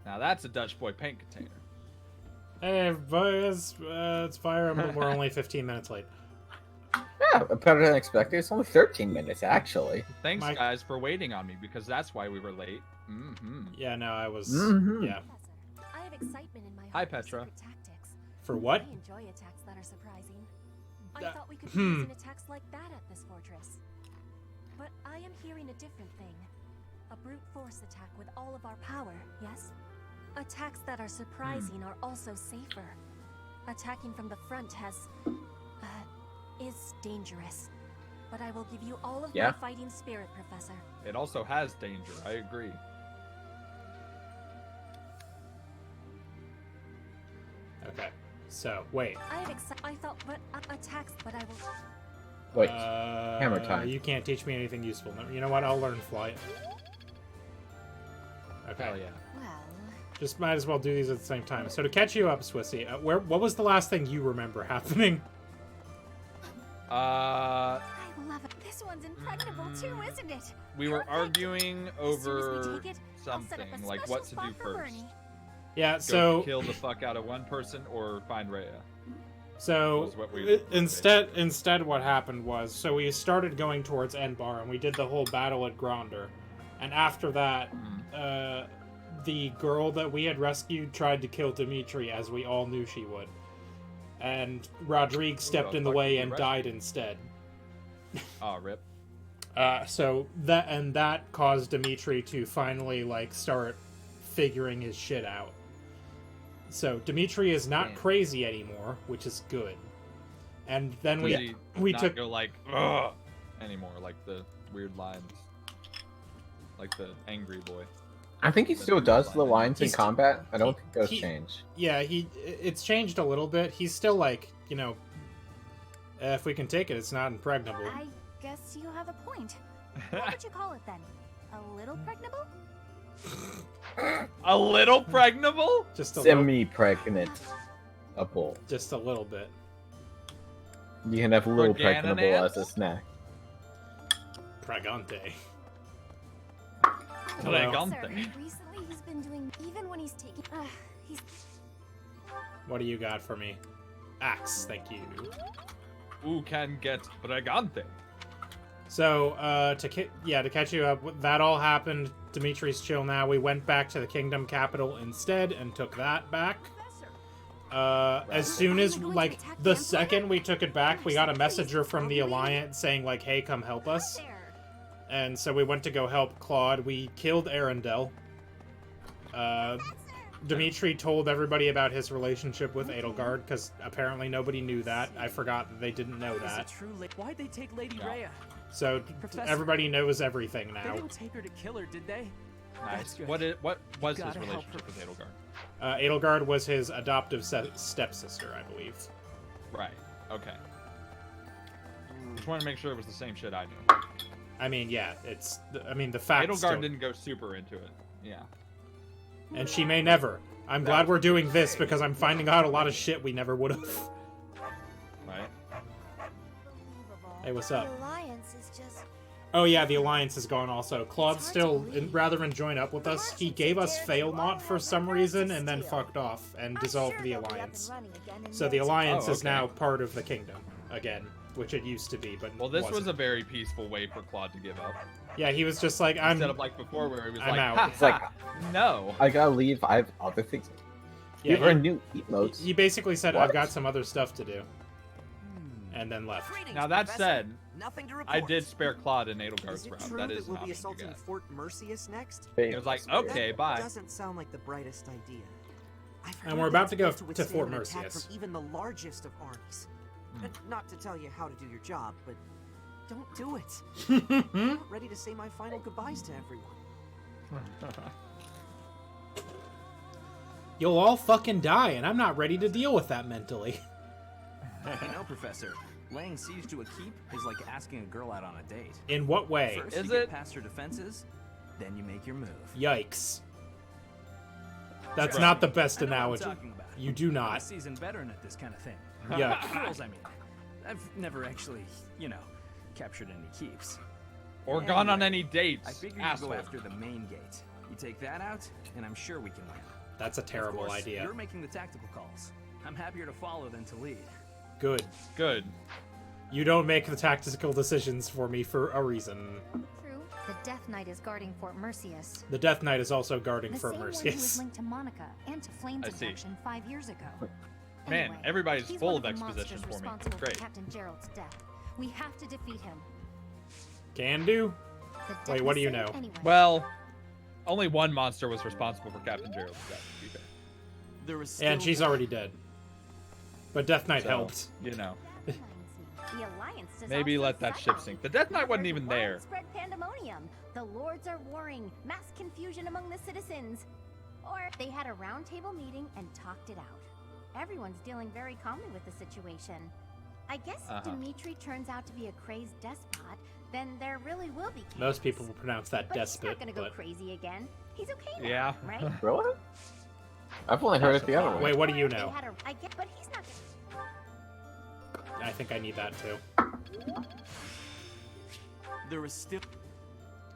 Now that's a Dutch boy paint container. Hey, boys, it's Fire Emblem. We're only 15 minutes late. Yeah, better than expected. It's only 13 minutes, actually. Thanks, guys, for waiting on me, because that's why we were late. Yeah, no, I was... Yeah. I have excitement in my Hi, heart Petra. for tactics. For what? I enjoy attacks that are surprising. I thought we could be using attacks like that at this fortress. But I am hearing a different thing. A brute force attack with all of our power, yes? Attacks that are surprising are also safer. Attacking from the front is dangerous. But I will give you all of my fighting spirit, Professor. It also has danger, I agree. Okay, so, wait. I thought, but attacks, but I will... Wait, hammer time. You can't teach me anything useful. No, you know what? I'll learn fly. Okay. Hell yeah. Well... Just might as well do these at the same time. So to catch you up, Swissy, what was the last thing you remember happening? I love it. This one's impregnable too, isn't it? We were arguing over something, like what to do first. Yeah, so... kill the fuck out of one person or find Rhea. So, instead what happened was, so we started going towards Enbar, and we did the whole battle at Gronder. And after that, the girl that we had rescued tried to kill Dimitri, as we all knew she would. And Rodrigue stepped in the way and died instead. Oh, rip. So that caused Dimitri to finally, like, start figuring his shit out. So Dimitri is not crazy anymore, which is good. And then we took go like ugh anymore, like the weird lines, like the angry boy. I think he still does the lines in combat. I don't think those change. Yeah, it's changed a little bit. He's still like, you know, if we can take it, it's not impregnable. I guess you have a point. What would you call it then? A little pregnable? A little pregnable? Just a semi-pregnant. A bull. Just a little bit. You can have a little pregnable as a snack. Pregante. Pregante. Recently he's been doing, even when he's taking, What do you got for me? Axe, thank you. Who can get pregante? So, to catch you up, that all happened. Dimitri's chill now. We went back to the kingdom capital instead and took that back. As soon as, like, the second we took it back, we got a messenger from the Alliance saying, like, hey, come help us. And so we went to go help Claude. We killed Arendelle. Dimitri told everybody about his relationship with Edelgard, because apparently nobody knew that. I forgot that they didn't know that. Why'd they take Lady Rhea? So everybody knows everything now. They didn't take her to kill her, did they? Nice. What was his relationship with Edelgard? Edelgard was his adoptive stepsister, I believe. Right. Okay. Just want to make sure it was the same shit I knew. I mean, yeah, it's... I mean, the fact Edelgard didn't go super into it. Yeah. And she may never. I'm glad we're doing this because I'm finding out a lot of shit we never would have. Right. Hey, what's up? The Alliance is just... Oh yeah, the Alliance is gone also. Claude's still, rather than join up with us, he gave us Failnaught for some reason and then fucked off and dissolved the Alliance. So the Alliance is now part of the kingdom again, which it used to be, but well, this was a very peaceful way for Claude to give up. Yeah, he was just like, instead of like before where he was I'm like, out. It's like, no, I gotta leave. I have other things. Yeah, there are new emotes. He basically said, I've got some other stuff to do. And then left. Now that said, nothing to report. I did spare Claude in Edelgard's route. That is we'll an be option assaulting you got. Fort Mercius next? It was like, okay, bye. Doesn't sound like the brightest idea. And we're about to go to Fort Mercius. From even the largest of armies. Not to tell you how to do your job, but don't do it. I'm not ready to say my final goodbyes to everyone. You'll all fucking die, and I'm not ready to deal with that mentally. You know, Professor, laying siege to a keep is like asking a girl out on a date. In what way? First, you get past her defenses, then you make your move. Yikes. That's not the best analogy. About. You do not. I'm a seasoned veteran at this kind of thing. Yuck. Girls, I mean. I've never actually, you know, captured any keeps. Or gone on any dates. I figured you'd go after the main gate. You take that out, and I'm sure we can win. That's a Of terrible course, idea. You're making the tactical calls. I'm happier to follow than to lead. Good. Good. You don't make the tactical decisions for me for a reason. True. The Death Knight is guarding Fort Mercius. The Death Knight is also guarding The Fort same one who was Mercius. linked to Monica and to Flame's I see. abduction 5 years ago. Man, Anyway, everybody's he's full one of the exposition monsters for me. responsible Great. For Captain Gerald's death. We have to defeat him. Can do? The death Wait, what do was you saved know? Anyway. Well, only one monster was responsible for Captain Gerald's death, to be fair. There is And she's already dead. But Death Knight So, helped. You know. That reminds me. The Alliance is Maybe also let that ship psycho. sink. The Death Knight wasn't There's even there. widespread pandemonium. The lords are warring. Mass confusion among the citizens. Or they had a roundtable meeting and talked it out. Everyone's dealing very calmly with the situation. I guess if Dimitri turns out to be a crazed despot, then there really will be chaos. Most people will pronounce that But he's despot, not gonna go but... crazy again. He's okay now, Yeah. right? Really? I've only heard it the other way. Wait, what do you They know? had a- I get, but he's not. I think I need that too. There is still.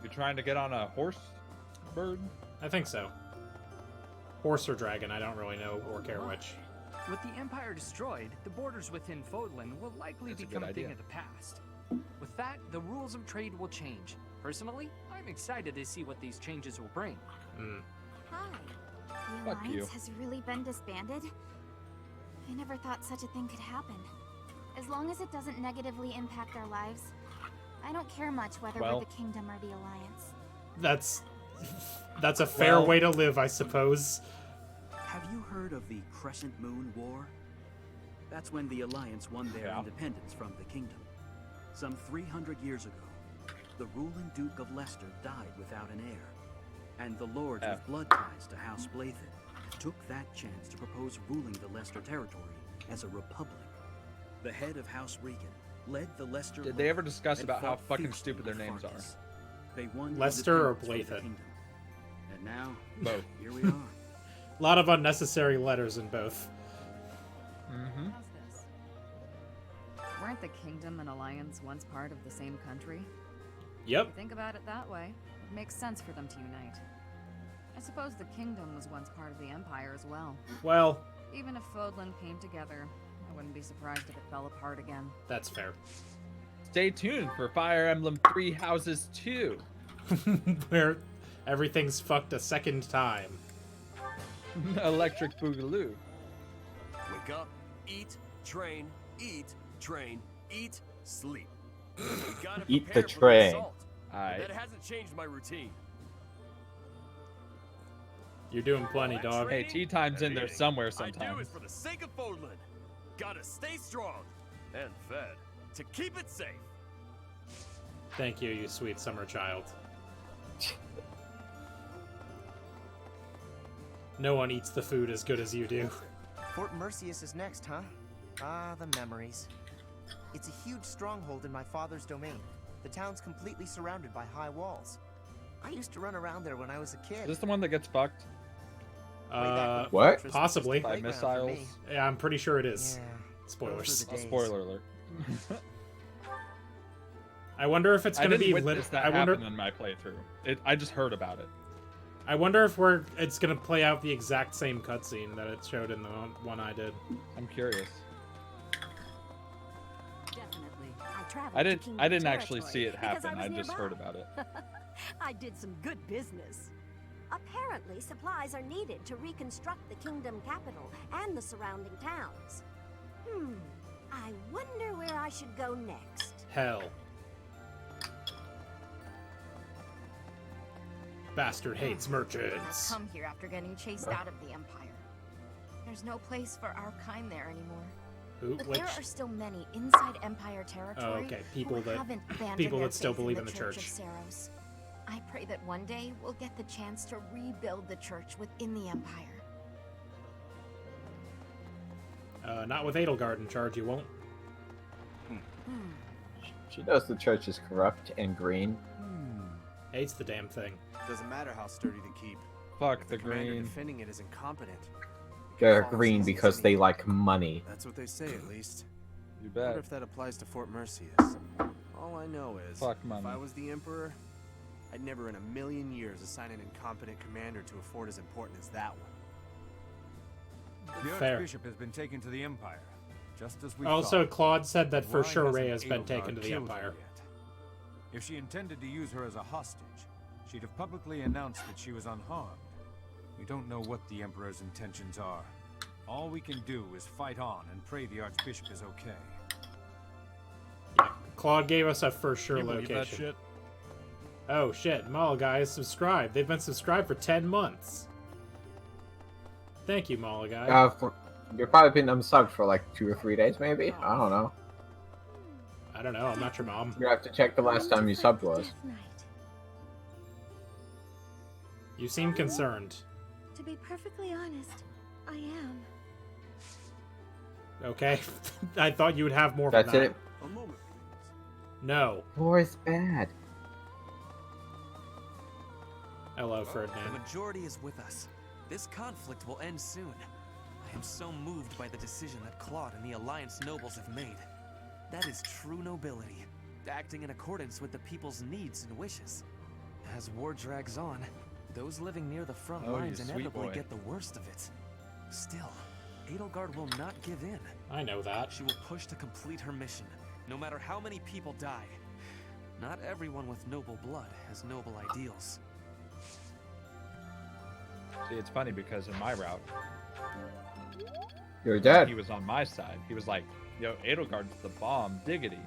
You're trying to get on a horse, bird? I think so. Horse or dragon, I don't really know or care which. With the Empire destroyed, the borders within Fodlan will likely That's a become good a thing idea. of the past. With that, the rules of trade will change. Personally, I'm excited to see what these changes will bring. Hmm. Hi. The Fuck Alliance you. has really been disbanded? I never thought such a thing could happen. As long as it doesn't negatively impact our lives, I don't care much whether Well- we're the Kingdom or the Alliance. That's a fair Well- way to live, I suppose. Have you heard of the Crescent Moon War? That's when the Alliance won their Yeah. independence from the Kingdom. Some 300 years ago, the ruling Duke of Leicester died without an heir, and the lords with blood ties to House Blathen took that chance to propose ruling the Leicester territory as a republic. The head of House Regan led the Leicester. Did they ever discuss and about how fought fucking fiercely stupid their with names are? Farkas. They won Leicester or independence from the Blathen? Kingdom. And now, Both. here we are. A lot of unnecessary letters in both. Mm-hmm. How's this? Weren't the Kingdom and Alliance once part of the same country? If Yep. you think about it that way, it makes sense for them to unite. I suppose the Kingdom was once part of the Empire as well. Well, Even if Fodlan came together, I wouldn't be surprised if it fell apart again. that's fair. Stay tuned for Fire Emblem 3 Houses 2. Where everything's fucked a second time. Electric Boogaloo. Wake up, eat, train, eat, sleep. You gotta Eat the prepare for train. assault. Alright. That hasn't changed my routine. You're doing plenty, That dog. Hey, tea time's in there eating, somewhere I do it sometimes. for the sake of Fodlan. Gotta stay strong and fed to keep it safe. Thank you, you sweet summer child. No one eats the food as good as you do. Fort Mercius is next, huh? Ah, the memories. It's a huge stronghold in my father's domain. The town's completely surrounded by high walls. I used to run around there when I was a kid. Is this the one that gets fucked? What? Possibly. By missiles? Yeah, I'm pretty sure it is. Yeah, Spoilers. those were the days. Spoiler alert. I wonder if it's I gonna didn't be witness that I wonder. happen in my playthrough. I just heard about it. I wonder if it's gonna play out the exact same cutscene that it showed in the one I did. I'm curious. Definitely. I traveled I to didn't. Kingdom I didn't actually territory see it because happen. I was just heard nearby. about it. I did some good business. Apparently, supplies are needed to reconstruct the kingdom capital and the surrounding towns. I wonder where I should go next. Hell. Bastard hates I've merchants. come here after getting chased out of the Empire. There's no place for our kind there anymore. Who? But Which? there are still many inside Empire territory Oh, okay. People who that- haven't abandoned people their that still faith in believe in the Church church. of Saros. I pray that one day we'll get the chance to rebuild the church within the Empire. Not with Edelgard in charge, you won't. She knows the church is corrupt and green. Hates the damn thing. Doesn't matter how sturdy the keep. Fuck If the commander green. defending it is incompetent. They're False green is because any- they like money. That's what they say, at least. You I wonder bet. if that applies to Fort Mercius. All I know is, Fuck if money. I was the Emperor, I'd never in a million years assign an incompetent commander to a fort as important as that one. The Fair. Archbishop has been taken to the Empire, just as we Also, thought. Claude said that for Why sure hasn't Rhea has been Edelgard taken to the killed her Empire. yet? If she intended to use her as a hostage, she'd have publicly announced that she was unharmed. We don't know what the Emperor's intentions are. All we can do is fight on and pray the Archbishop is okay. Yeah. Claude gave us a for sure Can you believe location. that shit? Oh shit, Mall guys, subscribe. They've been subscribed for 10 months. Thank you, Mall guy. You've probably been unsubbed for like 2 or 3 days, maybe? I don't know. I don't know, I'm not your mom. You have to check the last time you subbed was. You seem concerned. To be perfectly honest, I am. Okay. I thought you would have more than That's that. it? A moment, No. War is bad. Hello, The Ferdinand. majority is with us. This conflict will end soon. I am so moved by the decision that Claude and the Alliance nobles have made. That is true nobility, acting in accordance with the people's needs and wishes. As war drags on, those living near the front lines you sweet inevitably boy. get the worst of it. Still, Edelgard will not give in. I know that. She will push to complete her mission, no matter how many people die. Not everyone with noble blood has noble ideals. See, it's funny because in my route, You're dead. he was on my side. He was like, yo, Edelgard's the bomb, diggity.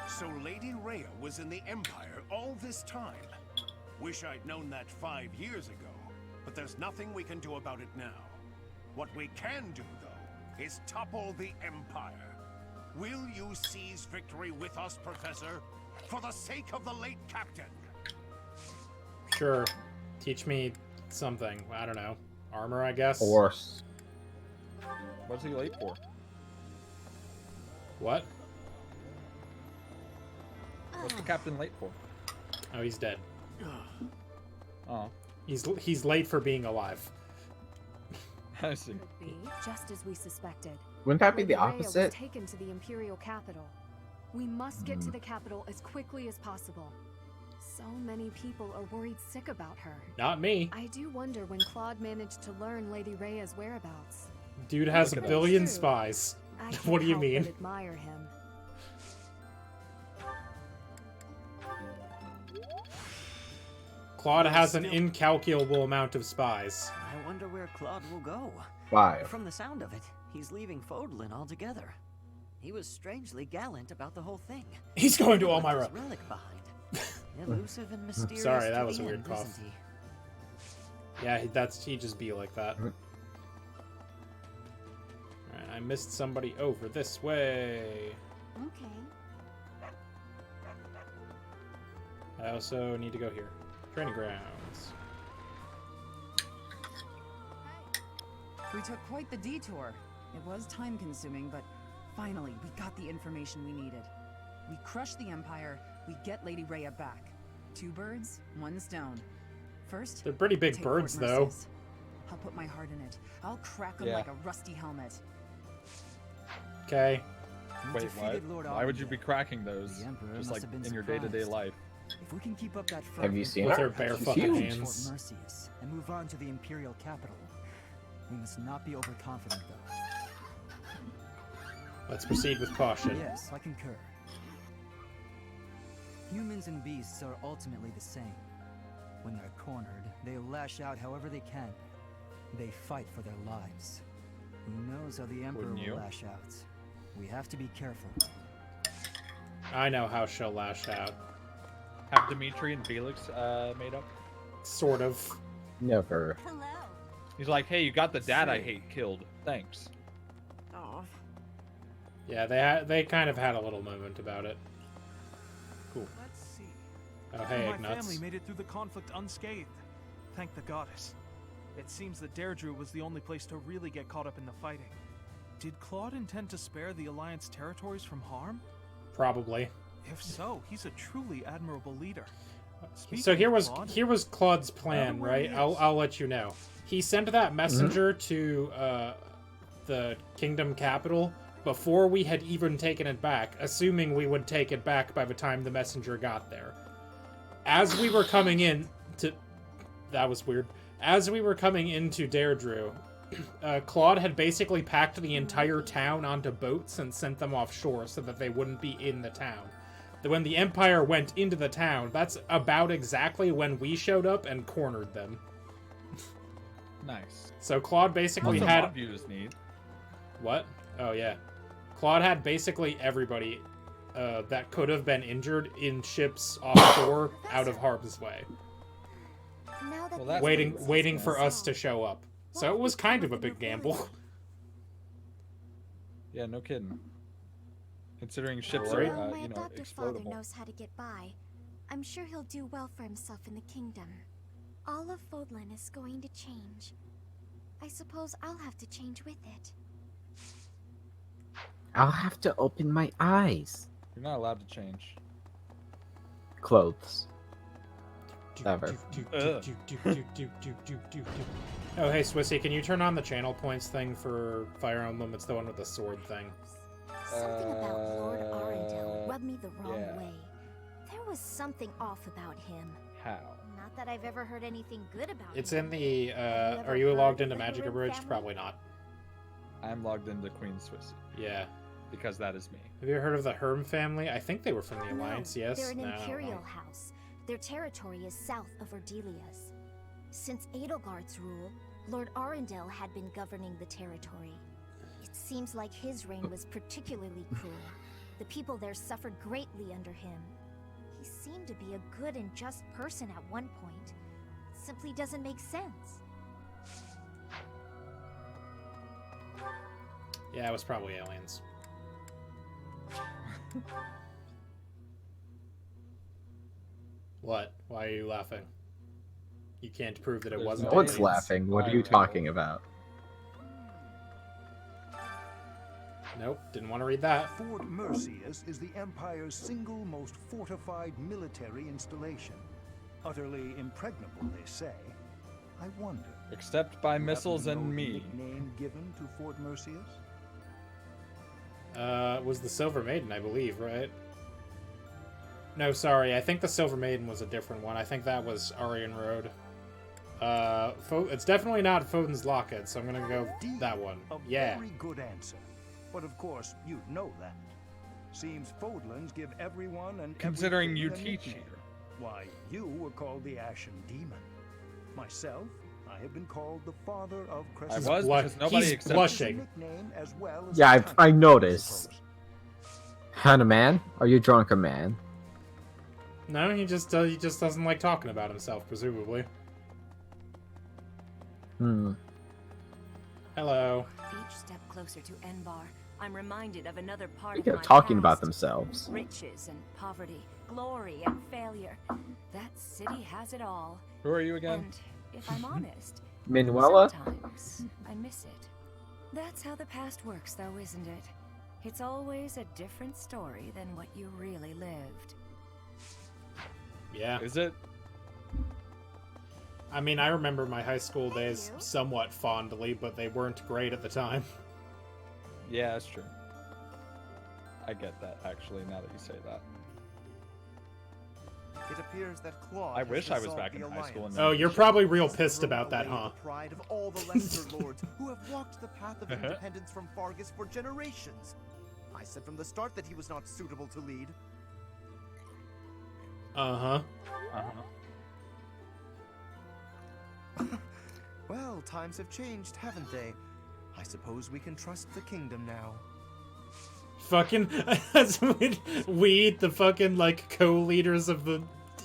So Lady Rhea was in the Empire all this time. Wish I'd known that 5 years ago, but there's nothing we can do about it now. What we can do, though, is topple the Empire. Will you seize victory with us, Professor? For the sake of the late Captain. Sure. Teach me something. I don't know. Armor, I guess? Horse. What's he late for? What? What's the captain late for? Oh, he's dead. Oh. He's late for being alive. I see. Could be just as we suspected. Wouldn't that be Lady the Rhea was opposite? taken to the imperial capital. We must get to the capital as quickly as possible. So many people are worried sick about her. Not me. I do wonder when Claude managed to learn Lady Rhea's whereabouts. Dude has a Look at billion True. spies. I What do you can't help mean? but admire him. Claude has an incalculable amount of spies. I wonder where Claude will go. 5. From the sound of it, he's leaving Fodlin altogether. He was strangely gallant about the whole thing. He's going to Left Elmira. his relic behind. Elusive and mysterious. Sorry, that to was the a weird end, cough. isn't he? Yeah, he just be like that. Alright, I missed somebody over this way. Okay. I also need to go here. Training grounds. We took quite the detour. It was time-consuming, but finally, we got the information we needed. We crush the Empire, we get Lady Rhea back. 2 birds, 1 stone. First, They're pretty big take birds, Fort though. Mercius. I'll put my heart in it. I'll crack them Yeah. like a rusty helmet. Okay. We Wait, defeated Lord why would you Arden. be cracking those? The Emperor Just must like have been in your day-to-day surprised. life. If we can keep up that front, Have you seen With her? her bare She's fucking huge. hands. Fort Mercius and move on to the imperial capital. We must not be overconfident, though. Let's proceed with caution. Yes, I concur. Humans and beasts are ultimately the same. When they're cornered, they lash out however they can. They fight for their lives. Who knows how the Emperor Wouldn't you? will lash out? We have to be careful. I know how she'll lash out. Have Dimitri and Felix made up? Sort of. Never. Hello. He's like, hey, you got the dad I hate killed. Thanks. Oh, Yeah, they kind of had a little moment about it. Cool. Let's see. Oh, hey, My Ignatz. family made it through the conflict unscathed. Thank the goddess. It seems that Deirdre was the only place to really get caught up in the fighting. Did Claude intend to spare the Alliance territories from harm? Probably. If so, he's a truly admirable leader. So here was Claude, Claude's plan, where right? he I'll let you know. He sent that messenger to the kingdom capital before we had even taken it back, assuming we would take it back by the time the messenger got there. As we were coming in to... That was weird. As we were coming into Deirdre, Claude had basically packed the entire town onto boats and sent them offshore so that they wouldn't be in the town. When the Empire went into the town, that's about exactly when we showed up and cornered them. Nice. So Claude basically That's had... what views need. What? Oh, yeah. Claude had basically everybody that could have been injured in ships offshore out of harm's way. Well, Waiting for us to show up. So it was kind of a big gamble. Yeah, no kidding. Considering ships Right. are, My you know, adopted father explodable. knows how to get by. I'm sure he'll do well for himself in the kingdom. All of Fodlan is going to change. I suppose I'll have to change with it. I'll have to open my eyes. You're not allowed to change. Clothes. Never. Oh, hey, Swissy, can you turn on the channel points thing for Fire Emblem? It's the one with the sword thing. Something about Lord Arundel rubbed me the wrong yeah. way. There was something off about him. How? Not that I've ever heard anything good about It's him. in the, ever are you heard logged of into the Magic Harum Abridged? family? Probably not. I'm logged into Queen Swissy. Yeah. Because that is me. Have you ever heard of the Herm family? I think they were from the No, Alliance, yes? They're an No, I don't imperial know. house. Their territory is south of Ordelia's. Since Edelgard's rule, Lord Arundel had been governing the territory. It seems like his reign was particularly cruel. The people there suffered greatly under him. He seemed to be a good and just person at one point. It simply doesn't make sense. Yeah, it was probably aliens. What? Why are you laughing? You can't prove that it wasn't No one's aliens. laughing. What are you talking about? Nope, didn't want to read that. Fort Mercius is the Empire's single most fortified military installation. Utterly impregnable, they say. I wonder. Except by do you missiles happen to and know the me. Nickname given to Fort Mercius? It was the Silver Maiden, I believe, right? No, sorry, I think the Silver Maiden was a different one. I think that was Aryan Road. It's definitely not Foden's Locket, so I'm gonna go that one. Yeah. Very good answer. But of course, you'd know that. Seems Fodlans give everyone and Considering you everything a teach nickname. Why, you were called the Ashen Demon. Myself, I have been called the Father of Crescent. I was, because nobody He's accepted blushing. Nickname as well as Yeah, a title, I I noticed. suppose. Hannah, man? Are you drunk, a man? No, he just doesn't like talking about himself, presumably. Hmm. Hello. Each step closer to Enbar, I'm reminded of another part Speaking of of my talking about past. themselves. Riches and poverty, glory and failure. That city has it all. Who are you again? And if I'm honest, Minuela? sometimes I miss it. That's how the past works, though, isn't it? It's always a different story than what you really lived. Yeah. Is it? I mean, I remember my high school days somewhat fondly, but they weren't great at the time. Yeah, that's true. I get that, actually, now that you say that. It appears that Claude I has wish I was dissolved back in the high school. alliance. Oh, you're probably real pissed about that, Thrown huh? away the pride of all the lesser lords who have walked the path of independence from Fargus for generations. I said from the start that he was not suitable to lead. Uh-huh. Well, times have changed, haven't they? I suppose we can trust the kingdom now. Fucking, as we, the fucking, like, co-leaders of the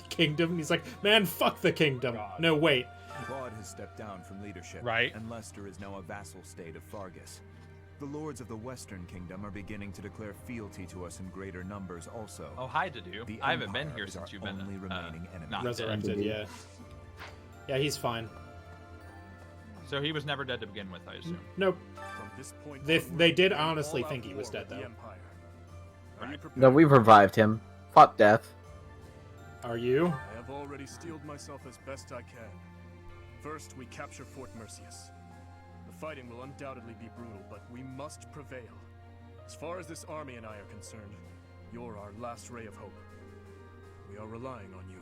kingdom, he's like, man, fuck the kingdom. No, wait. Claude has stepped down from leadership, right? And Leicester is now a vassal state of Fargus. The lords of the Western Kingdom are beginning to declare fealty to us in greater numbers also. Oh, hi, Dedu. The I haven't been Empire here is since our you've been only remaining enemy. not Resurrected, dead. yeah. Yeah, he's fine. So he was never dead to begin with, I assume. Nope. From this point They did honestly think he was dead, though. No, we revived him. Fought death. Are you? I have already steeled myself as best I can. First, we capture Fort Mercius. The fighting will undoubtedly be brutal, but we must prevail. As far as this army and I are concerned, you're our last ray of hope. We are relying on you.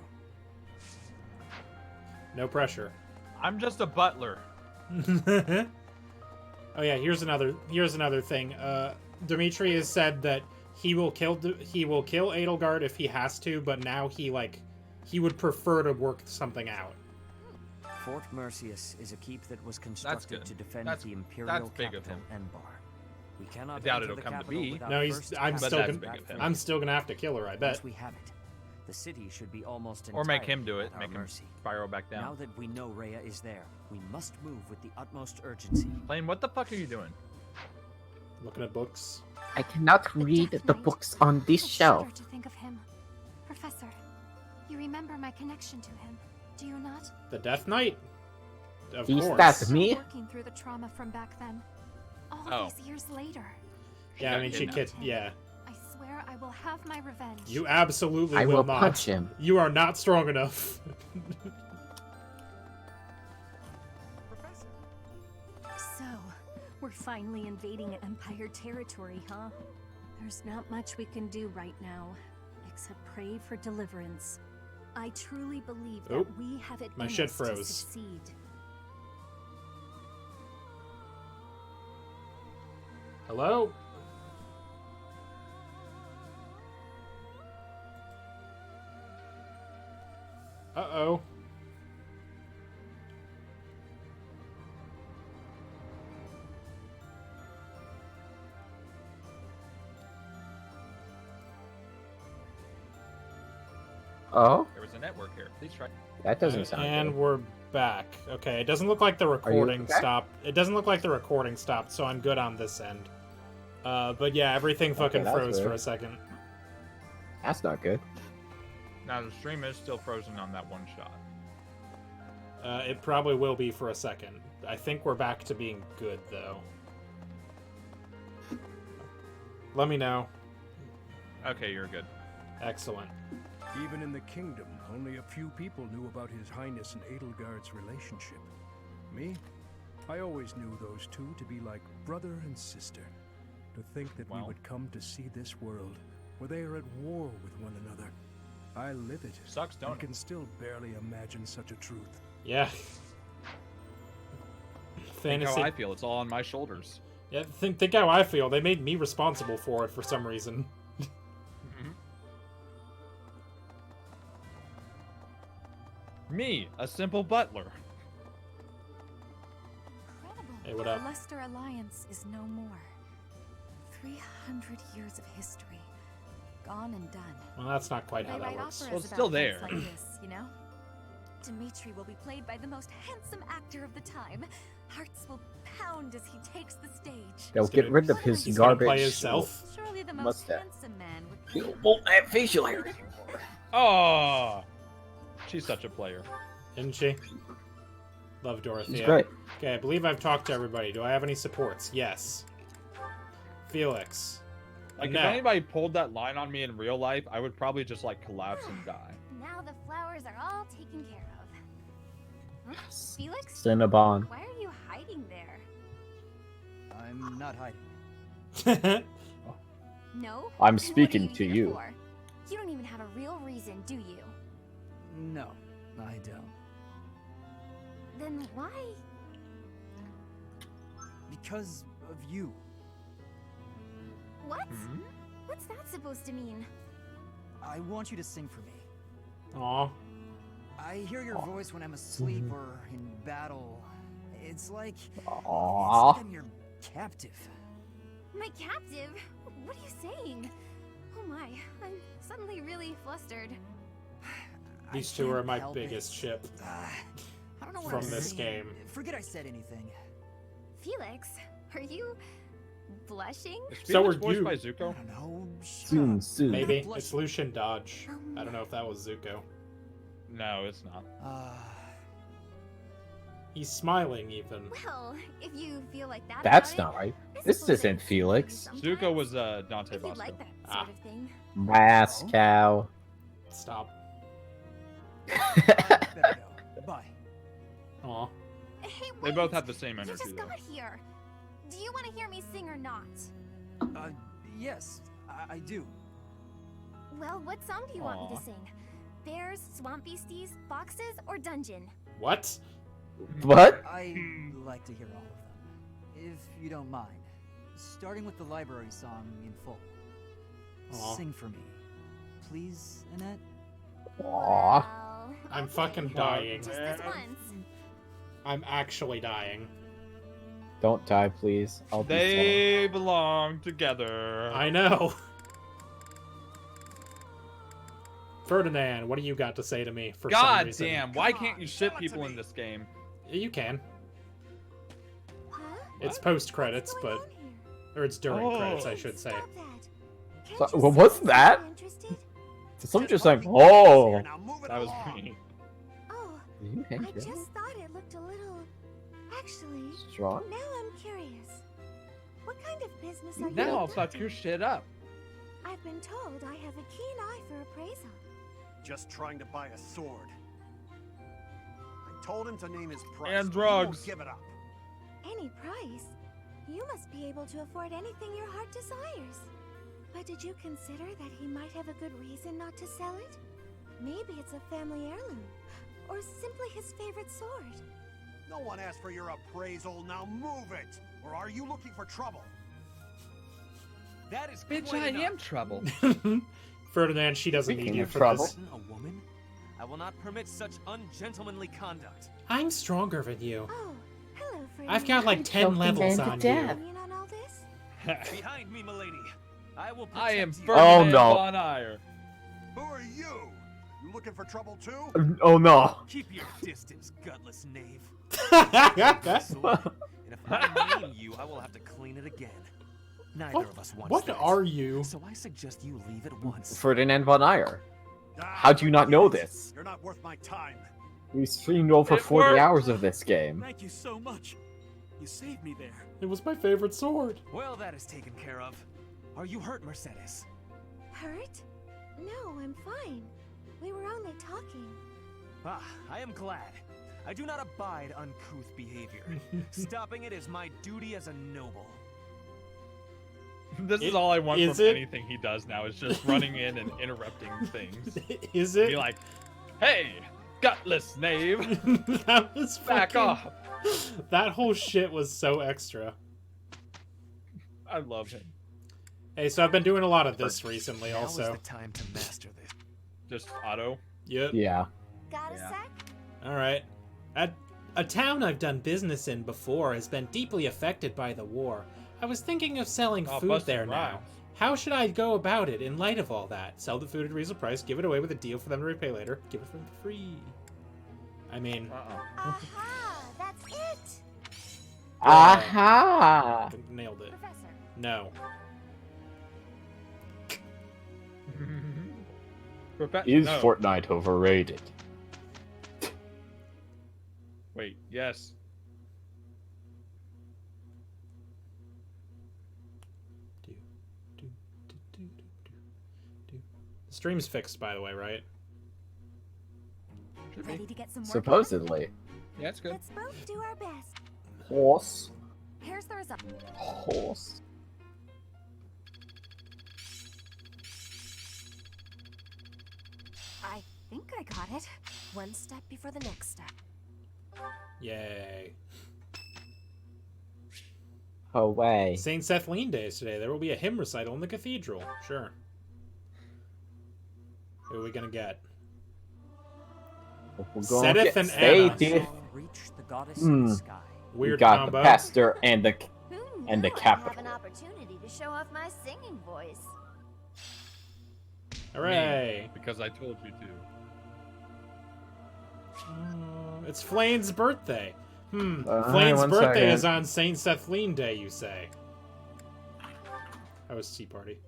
No pressure. I'm just a butler. Oh yeah, here's another thing. Dimitri has said that he will kill Edelgard if he has to, but now he would prefer to work something out. Fort Mercius is a keep that was constructed to defend the imperial capital, Enbar. We cannot I doubt enter it'll the come to capital be. without No, first I'm passing still gonna have to kill her. I bet. Once we have it, the city should be almost Or make entirely him do it. at our Make him mercy. spiral back down. Now that we know Rhea is there, we must move with the utmost urgency. Blaine, what the fuck are you doing? Looking at books. I cannot read the books on this shelf. Shudder to think of him. Professor, you remember my connection to him, do you not? The Death Knight? Of Is course. that me? Working through the trauma from back then. All these years later. Yeah, I mean, she could. Yeah. I swear I will have my revenge. You absolutely I will not. punch him. You are not strong enough. So, we're finally invading Empire territory, huh? There's not much we can do right now, except pray for deliverance. I truly believe that we have it My in shit us to froze. succeed. Hello? Uh-oh. Oh? There was a network here. Please try. That doesn't sound And good. we're back. Okay, it doesn't look like the recording okay? stopped. It doesn't look like the recording stopped, so I'm good on this end. But yeah, everything fucking that's froze for weird. a second. That's not good. Now the stream is still frozen on that one shot. It probably will be for a second. I think we're back to being good, though. Let me know. Okay, you're good. Excellent. Even in the kingdom, only a few people knew about His Highness and Edelgard's relationship. Me? I always knew those two to be like brother and sister. To think that we would come to see this world, where they are at war with one another. I live it. Sucks, don't I can still barely imagine such a truth. Yeah. Think Fantasy. how I feel. It's all on my shoulders. Yeah, think how I feel. They made me responsible for it for some reason. Me, a simple butler. Hey, what up? The Leicester Alliance is no more. 300 years of history, gone and done. Well, that's not quite how They that write works. operas Well, it's about still things there. like this, you know? Dimitri will be played by the most handsome actor of the time. Hearts will pound as he takes the stage. They'll get rid of his He's gonna garbage. play himself. Surely the most mustache. handsome man would He won't have facial hair anymore. Oh, she's such a player. Isn't she? Love Dorothea. She's great. Okay, I believe I've talked to everybody. Do I have any supports? Yes. Felix. Like, Annette. if anybody pulled that line on me in real life, I would probably just, like, collapse and die. Now the flowers are all taken care of. Huh? Felix? Cinnabon. Why are you hiding there? I'm not hiding. No? I'm Then what speaking are to here you. for? You don't even have a real reason, do you? No, I don't. Then why? Because of you. What? What's that supposed to mean? I want you to sing for me. Aw. I hear your voice when I'm asleep or in battle. It's like Aw. I'm your captive. My captive? What are you saying? Oh my, I'm suddenly really flustered. These two are my help biggest it. ship I don't know what from I'm this saying. game. Forget I said anything. Felix, are you blushing? Is So Felix are voiced you. by Zuko? No, Soon, soon. Maybe. It's Lucian Dodge. I don't know if that was Zuko. No, it's not. He's smiling, even. Well, if you feel like that That's about not right. I This suppose isn't I Felix. Zuko was Dante if you'd Bosco. like that sort of thing. Moscow. Stop. Better go. Bye. Aw. Hey, They wait! both have the same You energy, just though. got here. Do you want to hear me sing or not? Yes, I do. Well, what song do you want me Aw. to sing? Bears, swamp beasties, foxes, or dungeon? What? What? I like to hear all of them. if you don't mind. Starting with the library song in full. Aw. Sing for me. Please, Annette? Aww. I'm fucking dying. Just this once. I'm actually dying. Don't die, please. I'll be They belong together. I know. Ferdinand, what do you got to say to me? For some God reason? damn! Why can't you ship people in this game? You can. It's post credits, but or it's during credits, I should say. So, what was that? Someone just like, oh. That was me. Oh, You I hate it. just thought it looked a little... Actually, Strong? now I'm curious. What kind of business are you Now I'll in? fuck your shit up. I've been told I have a keen eye for appraisal. Just trying to buy a sword. I told him to name his price. And but he won't drugs. Give it up. Any price? You must be able to afford anything your heart desires. But did you consider that he might have a good reason not to sell it? Maybe it's a family heirloom, or simply his favorite sword. No one asked for your appraisal. Now move it, or are you looking for trouble? That is Bitch, quite I enough. am trouble. Ferdinand, she doesn't need Speaking you of for trouble. this. A woman? I will not permit such ungentlemanly conduct. I'm stronger than you. Oh, hello, friend. I've got like 10 levels on you. In on all this? Behind me, milady. I will protect I am you. Ferdinand Oh, no. von Eyre. Who are you? You looking for trouble too? Oh no. Keep your distance, gutless knave. What Sword. And if I name you, I will have to clean it again. Neither of us wants that. are you? So I suggest you leave at once. Ferdinand von Eyre. How do you not know this? You're not worth my time. We streamed over 40 hours of this game. Thank you so much. You saved me there. It was my favorite sword. Well, that is taken care of. Are you hurt, Mercedes? Hurt? No, I'm fine. We were only talking. Ah, I am glad. I do not abide uncouth behavior. Stopping it is my duty as a noble. This is all I want is from it? anything he does now is just running in and interrupting things. Is it? Be like, hey, gutless knave. That was Back fucking- off. That whole shit was so extra. I love him. Hey, so I've been doing a lot of this recently Now is also. the time to master this. Just auto. Yep. Yeah. Got a sec? Alright. A town I've done business in before has been deeply affected by the war. I was thinking of selling Oh, food busted there now. rhymes. How should I go about it in light of all that? Sell the food at a reasonable price, give it away with a deal for them to repay later, give it for free. I mean... Aha, that's it! Aha! Nailed it. Professor. No. Is No. Fortnite overrated? Wait, yes. The stream's fixed, by the way, right? Ready to get some work Supposedly. Yeah, it's good. Let's both do our best. Horse. Here's the result. Horse. I think I got it. One step before the next step. Yay. Away. St. Sethlene Day is today. There will be a hymn recital in the cathedral. Sure. Who are we gonna get? We're going Sedith to and stay, Anna. dude. Reach the goddess in the sky. We Weird got combo. the pastor and the I have capital. an opportunity to show off my singing voice. Hooray! Because I told you to. It's Flane's birthday. Flane's one birthday second. is on St. Sethlene Day, you say. That was Tea Party.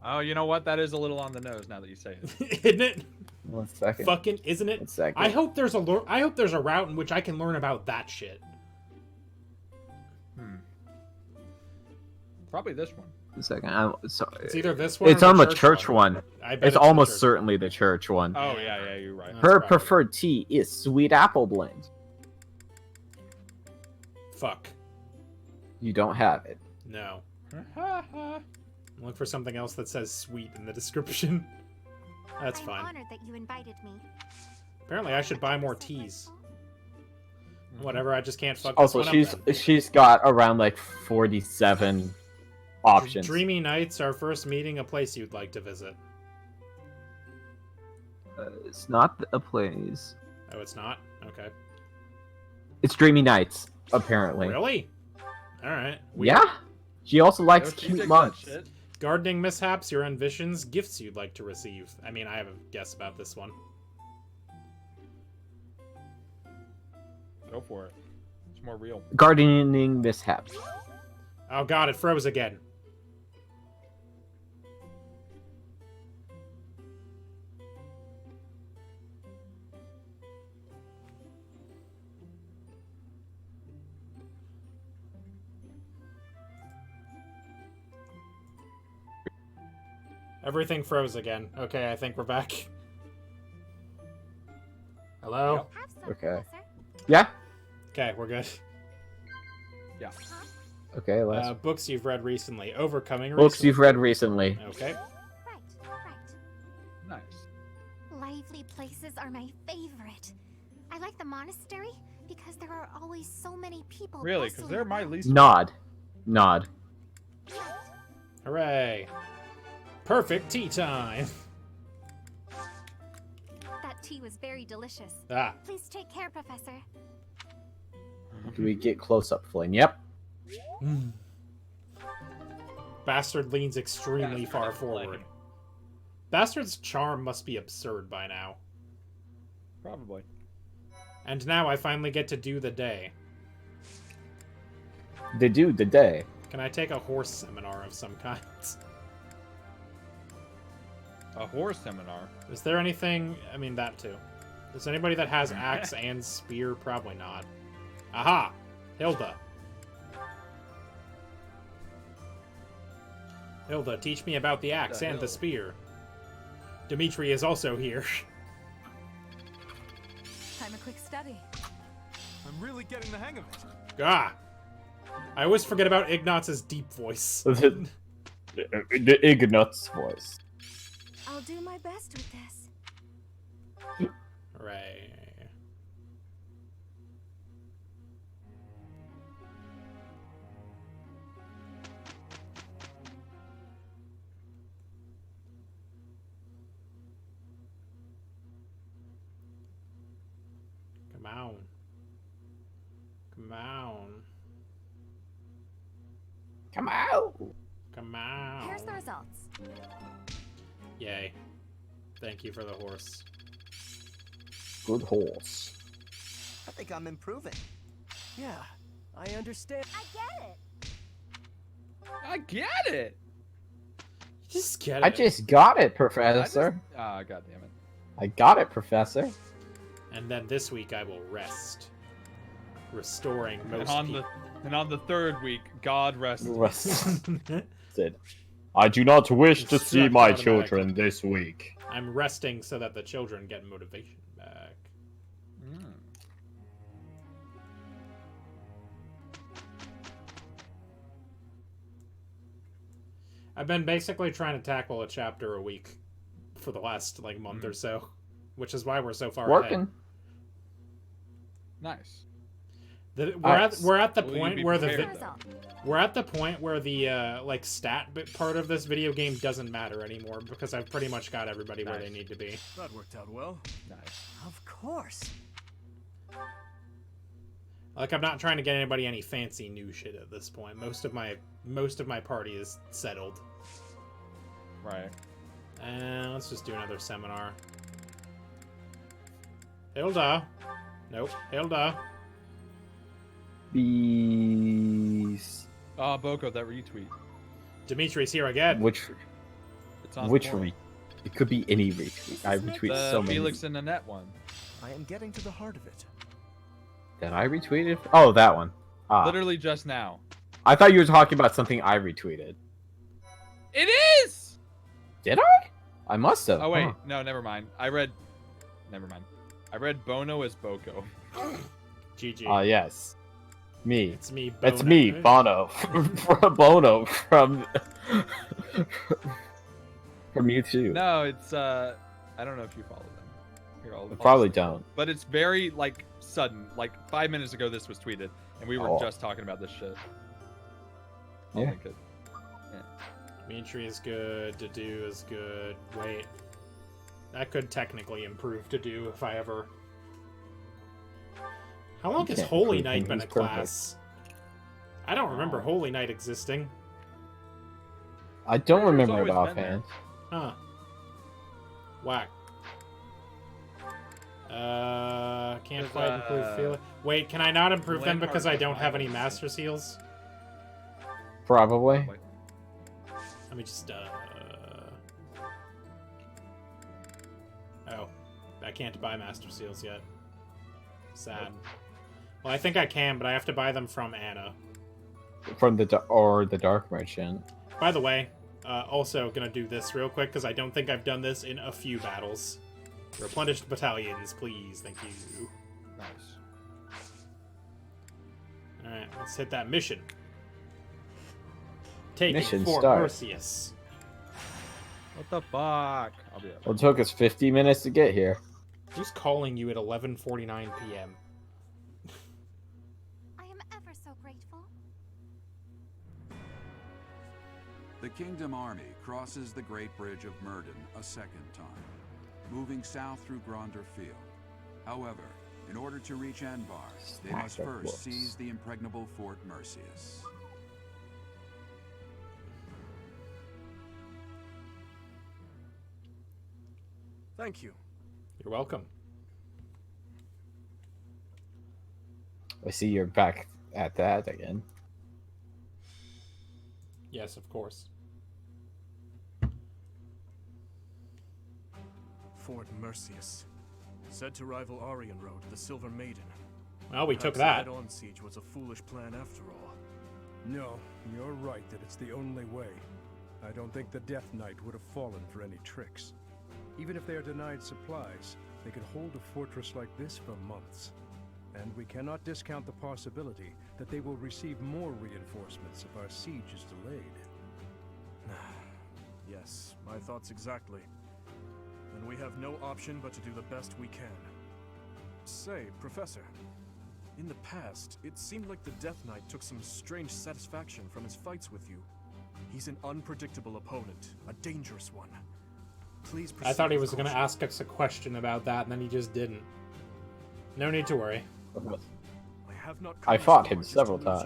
Oh, you know what? That is a little on the nose now that you say it. Isn't it? 1 second. Fucking isn't it? 1 second. I hope there's a route in which I can learn about that shit. Probably this one. 1 second. It's either this one It's or on the the church church one. one. I bet It's it's the almost church certainly the church one. Oh, yeah, you're right. Her preferred tea is sweet apple blend. Fuck. You don't have it. No. Look for something else that says sweet in the description. That's I'm fine. honored that you invited me. Apparently I should buy more teas. Whatever, I just can't fuck Also, this one up, she's got around like 47 options. Dreamy Nights, our first meeting, a place you'd like to visit. It's not a place. Oh, it's not? Okay. It's Dreamy Nights, apparently. Really? Alright. Yeah? She also likes cute months. Gardening mishaps, your ambitions, gifts you'd like to receive. I mean, I have a guess about this one. Go for it. It's more real. Gardening mishaps. Oh god, it froze again. Everything froze again. Okay, I think we're back. Hello? Okay. Yeah? Okay, we're good. Yeah. Okay, last. Books you've read recently. Overcoming Books recently. you've read recently. Okay. Nice. Lively places are my favorite. I like the monastery because there are always so many people. Really? Because they're my least. Nod. Nod. Hooray. Perfect tea time. That tea was very delicious. Ah. Please take care, Professor. Do we get close up, Flynn? Yep. Bastard leans extremely far forward. Bastard's charm must be absurd by now. Probably. And now I finally get to do the day. The day. Can I take a horse seminar of some kind? A horse seminar? Is there anything... I mean, that too. Is anybody that has axe and spear? Probably not. Aha! Hilda. Hilda, teach me about the axe and the spear. Dimitri is also here. Time a quick study. I'm really getting the hang of it. Ah! I always forget about Ignaz's deep voice. The Ignaz voice. I'll do my best with this. Hooray. Come on. Come on. Come out. Come on. Here's the results. Yay. Thank you for the horse. Good horse. I think I'm improving. Yeah, I understand. I get it. I get it. Just get it. I just got it, Professor. Ah, God damn it. I got it, Professor. And then this week I will rest. Restoring most And on the third week, God rested. Said, I do not wish to see Struck my automatically. children this week. I'm resting so that the children get motivation back. I've been basically trying to tackle a chapter a week for the last like month or so, which is why we're so far Working. ahead. Nice. We're at the Will you point be where prepared, we're at the point where the like stat bit part of this video game doesn't matter anymore because I've pretty much got everybody where they need to be. That worked out well. Nice. Of course. Like I'm not trying to get anybody any fancy new shit at this point. Most of my party is settled. Right. Let's just do another seminar. Hilda. Nope. Hilda. Bees. Ah, Boko, that retweet. Dimitri's here again. Which It's on Which point. It could be any retweet. I retweet The so many. Felix and Annette one. I am getting to the heart of it. That I retweeted? Oh, that one. Ah. Literally just now. I thought you were talking about something I retweeted. It is! Did I? I must have. Oh, wait. Huh. No, never mind. Never mind. I read Bono as Boko. GG. Ah, yes. Me. It's me, That's Bono. me, Bono. Bono from you too. No, it's I don't know if you follow them. Here, I'll I probably just- don't. But it's very like sudden. Like 5 minutes ago, this was tweeted, and we were just talking about this shit. I'll link it. Yeah. Dimitri is good. Dedu is good. Wait. That could technically improve Dedu if I ever... How long has Holy Knight been a class? I don't remember Holy Knight existing. I don't remember it offhand. Huh. Whack. Can't quite improve feeling. Wait, can I not improve them because I don't have any Master Seals? Probably. Let me just, Oh. I can't buy Master Seals yet. Sad. Well, I think I can, but I have to buy them from Anna. From the Dark Merchant. By the way, also gonna do this real quick, because I don't think I've done this in a few battles. Replenish the battalions, please. Thank you. Nice. Alright, let's hit that mission. Taking Mission Fort start. Mercius. What the fuck? I'll be up. Well, it took us 50 minutes to get here. Who's calling you at 11:49 p.m.? I am ever so grateful. The Kingdom Army crosses the Great Bridge of Murden a second time, moving south through Gronder Field. However, in order to reach Anbar, they must first seize the impregnable Fort Mercius. Thank you. You're welcome. I see you're back at that again. Yes, of course. Fort Mercius. Said to rival Aryan Road, the Silver Maiden. Well, we took Perhaps that. the head-on siege was a foolish plan after all. No, you're right that it's the only way. I don't think the Death Knight would have fallen for any tricks. Even if they are denied supplies, they could hold a fortress like this for months. And we cannot discount the possibility that they will receive more reinforcements if our siege is delayed. Yes, my thoughts exactly. And we have no option but to do the best we can. Say, Professor, in the past, it seemed like the Death Knight took some strange satisfaction from his fights with you. He's an unpredictable opponent, a dangerous one. Please proceed. I thought he was going to ask us a question about that, and then he just didn't. No need to worry. I fought him several times.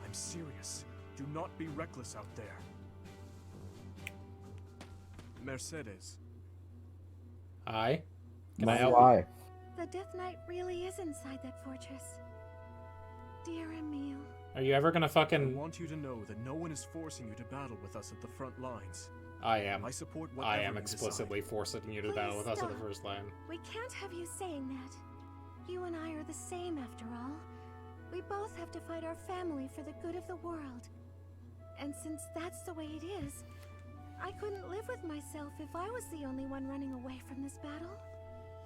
I'm serious. Do not be reckless out there. Mercedes. Hi. Can My I help? wife. The Death Knight really is inside that fortress. Dear Emil. Are you ever gonna I fucking... want you to know that no one is forcing you to battle with us at the front lines. I am. I support I whatever am you explicitly forcing you to battle with us at the first line. We can't have you saying that. You and I are the same after all. We both have to fight our family for the good of the world. And since that's the way it is, I couldn't live with myself if I was the only one running away from this battle.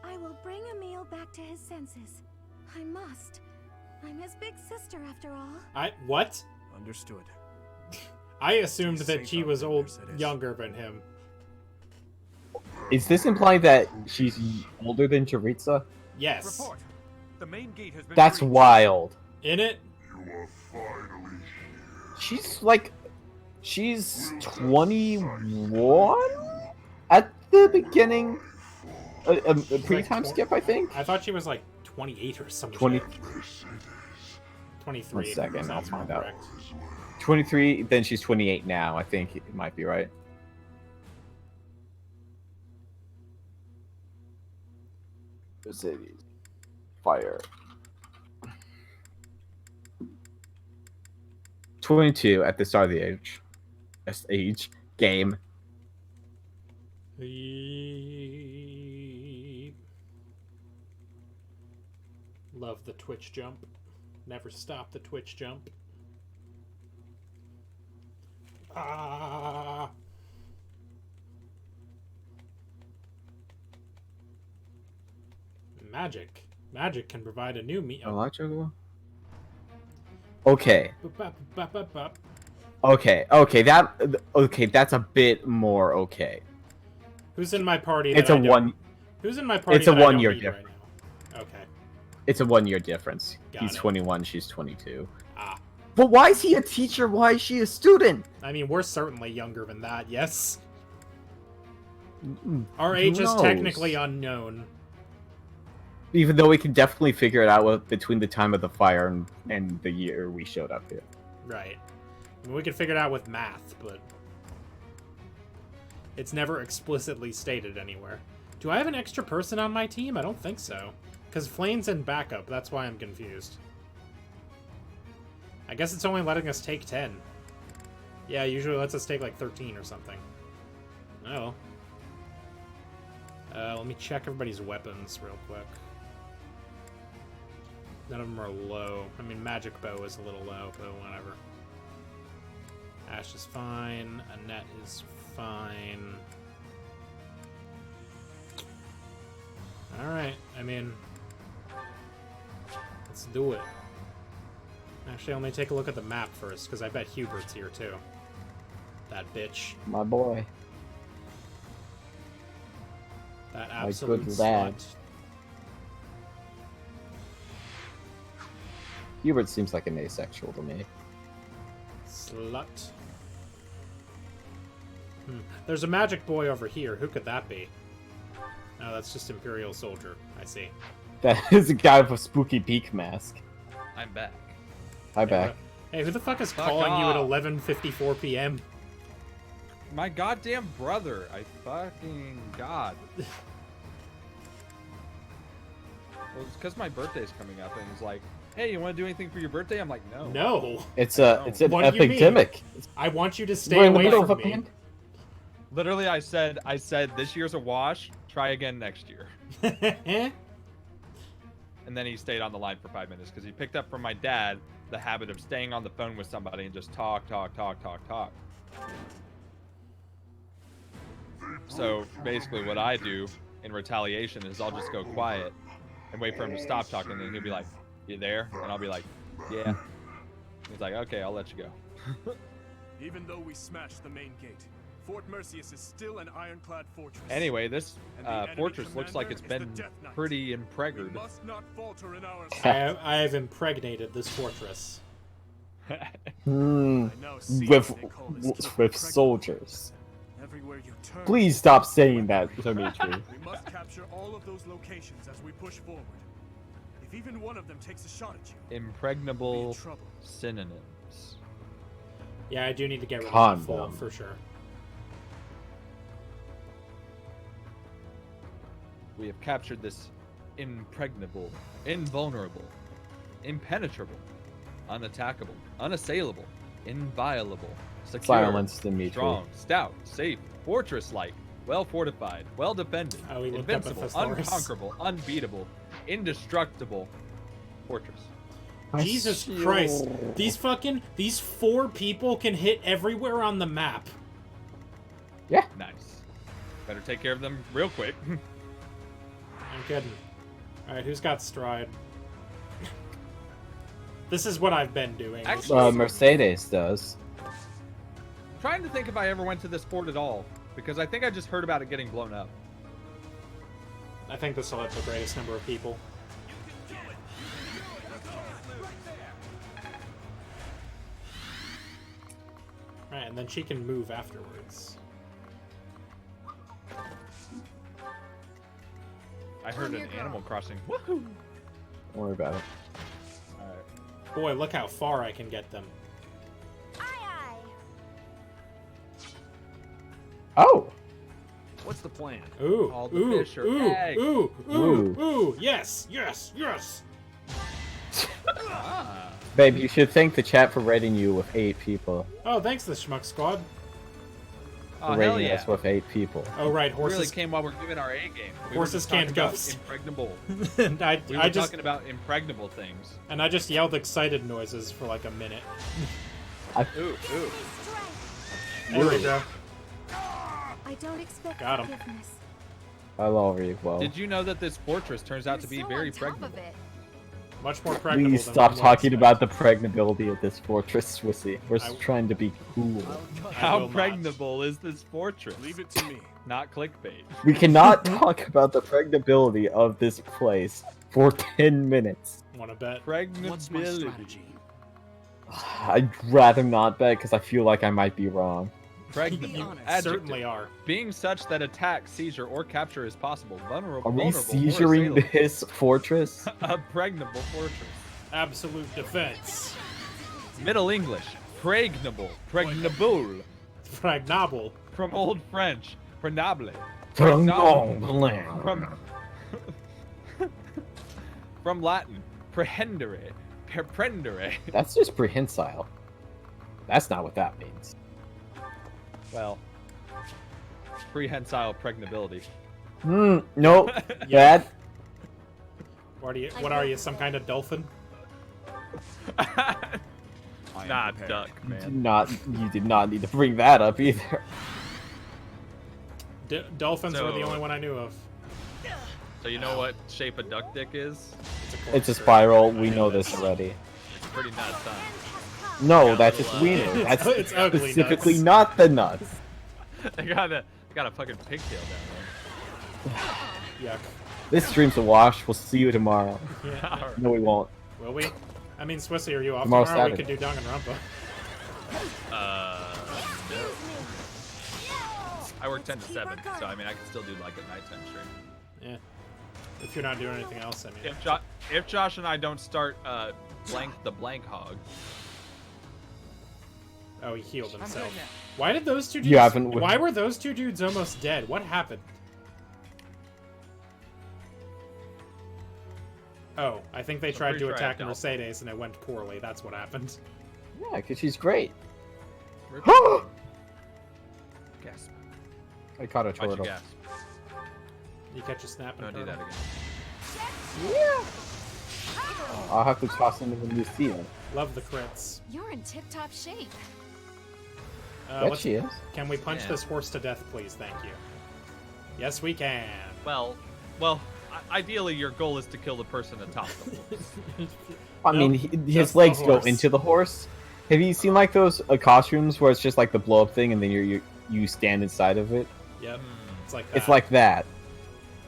I will bring Emil back to his senses. I must. I'm his big sister after all. What? Understood. I assumed that she was younger than him. Is this implying that she's older than Jaritza? Yes. Report. The main gate has been That's breached. wild. In it? She's like... She's 21? At the beginning? A pre-time skip, I think? I thought she was like 28 or something. 20... 23. 1 second, I'll find out. Correct. 23, then she's 28 now. I think it might be right. Cities. Fire. 22 at the start of the game. Love the Twitch jump. Never stop the Twitch jump. Ah. Magic. Magic can provide a new meal. Electrical? Okay. Okay, that's a bit more okay. Who's in my party? It's a one. Who's in my party? It's a that I don't 1 year need difference. Right now? Okay. It's a 1-year difference. Got He's it. 21, she's 22. Ah. But why is he a teacher? Why is she a student? I mean, we're certainly younger than that, yes? Our Who age is knows? technically unknown. Even though we can definitely figure it out between the time of the fire and the year we showed up here. Right. I mean, we can figure it out with math, but it's never explicitly stated anywhere. Do I have an extra person on my team? I don't think so. Because Flame's in backup, that's why I'm confused. I guess it's only letting us take 10. Yeah, usually lets us take like 13 or something. Oh. Let me check everybody's weapons real quick. None of them are low. I mean, Magic Bow is a little low, but whatever. Ash is fine. Annette is fine. Alright, I mean... let's do it. Actually, let me take a look at the map first, because I bet Hubert's here, too. That bitch. My boy. That My absolute good lad. slut. Hubert seems like an asexual to me. Slut. There's a magic boy over here. Who could that be? Oh, that's just Imperial Soldier. I see. That is a guy with a spooky beak mask. I'm back. Hi, back. Hey, who the fuck is Fuck calling you at off. 11:54 p.m.? My goddamn brother. I fucking god. Well, it's because my birthday's coming up, and he's like, "Hey, you want to do anything for your birthday?" I'm like, "No." No. It's an What do you mean? epidemic. I want you to We're stay in the away middle from of a me. pandemic. Literally, I said, this year's a wash. Try again next year. And then he stayed on the line for 5 minutes because he picked up from my dad the habit of staying on the phone with somebody and just talk. So basically what I do in retaliation is I'll just go quiet and wait for him to stop talking, and then he'll be like, "You there?" And I'll be like, "Yeah." He's like, "Okay, I'll let you go." Even though we smashed the main gate, Fort Mercius is still an ironclad fortress. Anyway, this And the enemy fortress looks like it's commander been is the Death Knight. pretty impregnated. We must not falter in our I have impregnated this fortress. With soldiers. Everywhere you turn, Please stop saying that, Dimitri. we must capture all of those locations as we push forward. If even one of them takes a shot at you, Impregnable synonyms. Yeah, I do need to get rid of Condom. that full, for sure. We have captured this impregnable, invulnerable, impenetrable, unattackable, unassailable, inviolable, secure, Silence, Dimitri. strong, stout, safe, fortress-like, well-fortified, well-defended, Oh, we looked up a invincible, thesaurus. unconquerable, unbeatable, indestructible fortress. Jesus Christ. These 4 people can hit everywhere on the map. Yeah. Nice. Better take care of them real quick. I'm kidding. Alright, who's got stride? This is what I've been doing. Mercedes does. I'm trying to think if I ever went to this fort at all, because I think I just heard about it getting blown up. I think this will have the greatest number of people. Right, and then she can move afterwards. I heard an Animal Crossing. Woohoo! Don't worry about it. Alright. Boy, look how far I can get them. Oh! What's the plan? Ooh, All the ooh, fish are ooh, eggs. ooh, ooh, Ooh. ooh, yes, yes, yes! Babe, you should thank the chat for rating you with 8 people. Oh, thanks, the Schmuck Squad. Oh, For hell rating yeah. us with 8 people. Oh, right, Really horses. came while we're giving our A game. We Horses were just can't talking ghost. about impregnable. And We were I just talking about impregnable things. and I just yelled excited noises for like a minute. Ooh, ooh. There we go. I don't expect Got 'em. forgiveness. I love you, well. Did you know that this fortress turns out to be very pregnant? Much more pregnable Please than stop one talking would about the pregnability of this fortress, Swissy. We're trying to be cool. How will not. pregnable is this fortress? leave it to me. Not clickbait. We cannot talk about the pregnability of this place for 10 minutes. Want to bet? What's my strategy? I'd rather not bet because I feel like I might be wrong. Pregnable. Certainly are. Being such that attack, seizure, or capture is possible. Vulnerable. Are we vulnerable, or seizuring assailable. this fortress? A pregnable fortress. Absolute defense. Middle English. Pregnable. Pregnable. Pregnable. From Old French. Prenable. Pregnable. From Latin. Prehendere. Perprendere. That's just prehensile. That's not what that means. Well, prehensile pregnability. Nope. Bad. What are you, some kind of dolphin? Nah, duck, man. You did not need to bring that up either. Dolphins were the only one I knew of. So you know what shape a duck dick is? It's a spiral. We know this already. It's pretty nuts, huh? No, that's just wiener. That's It's ugly specifically nuts. not the nuts. They got a fucking pigtail down Yuck. This stream's a wash. We'll see you tomorrow. Yeah. No, we won't. Will we? I mean, Swissy, are you off Tomorrow, tomorrow? We Saturday. could do Danganronpa. No. I work 10 to 7, so I mean I can still do like a nighttime stream. Yeah. If you're not doing anything else, I mean. If Josh and I don't start blank the blank hog. Oh, he healed himself. Why did those two dudes? You haven't- Why were those two dudes almost dead? What happened? Oh, I think they tried pretty to sure I attack have Delph. Mercedes and it went poorly. That's what happened. Yeah, because she's great. Gasp. I caught a Why'd you turtle. gasp? You catch a snap. Don't do that again. I'll have to toss into the museum. Love the crits. You're in tip-top shape. Bet she is. Can we punch Yeah. this horse to death, please? Thank you. Yes, we can. Well, ideally your goal is to kill the person atop the horse. I mean, Just his the legs go horse. into the horse. Have you seen like those costumes where it's just like the blow up thing and then you stand inside of it? Yep. It's like that. It's like that.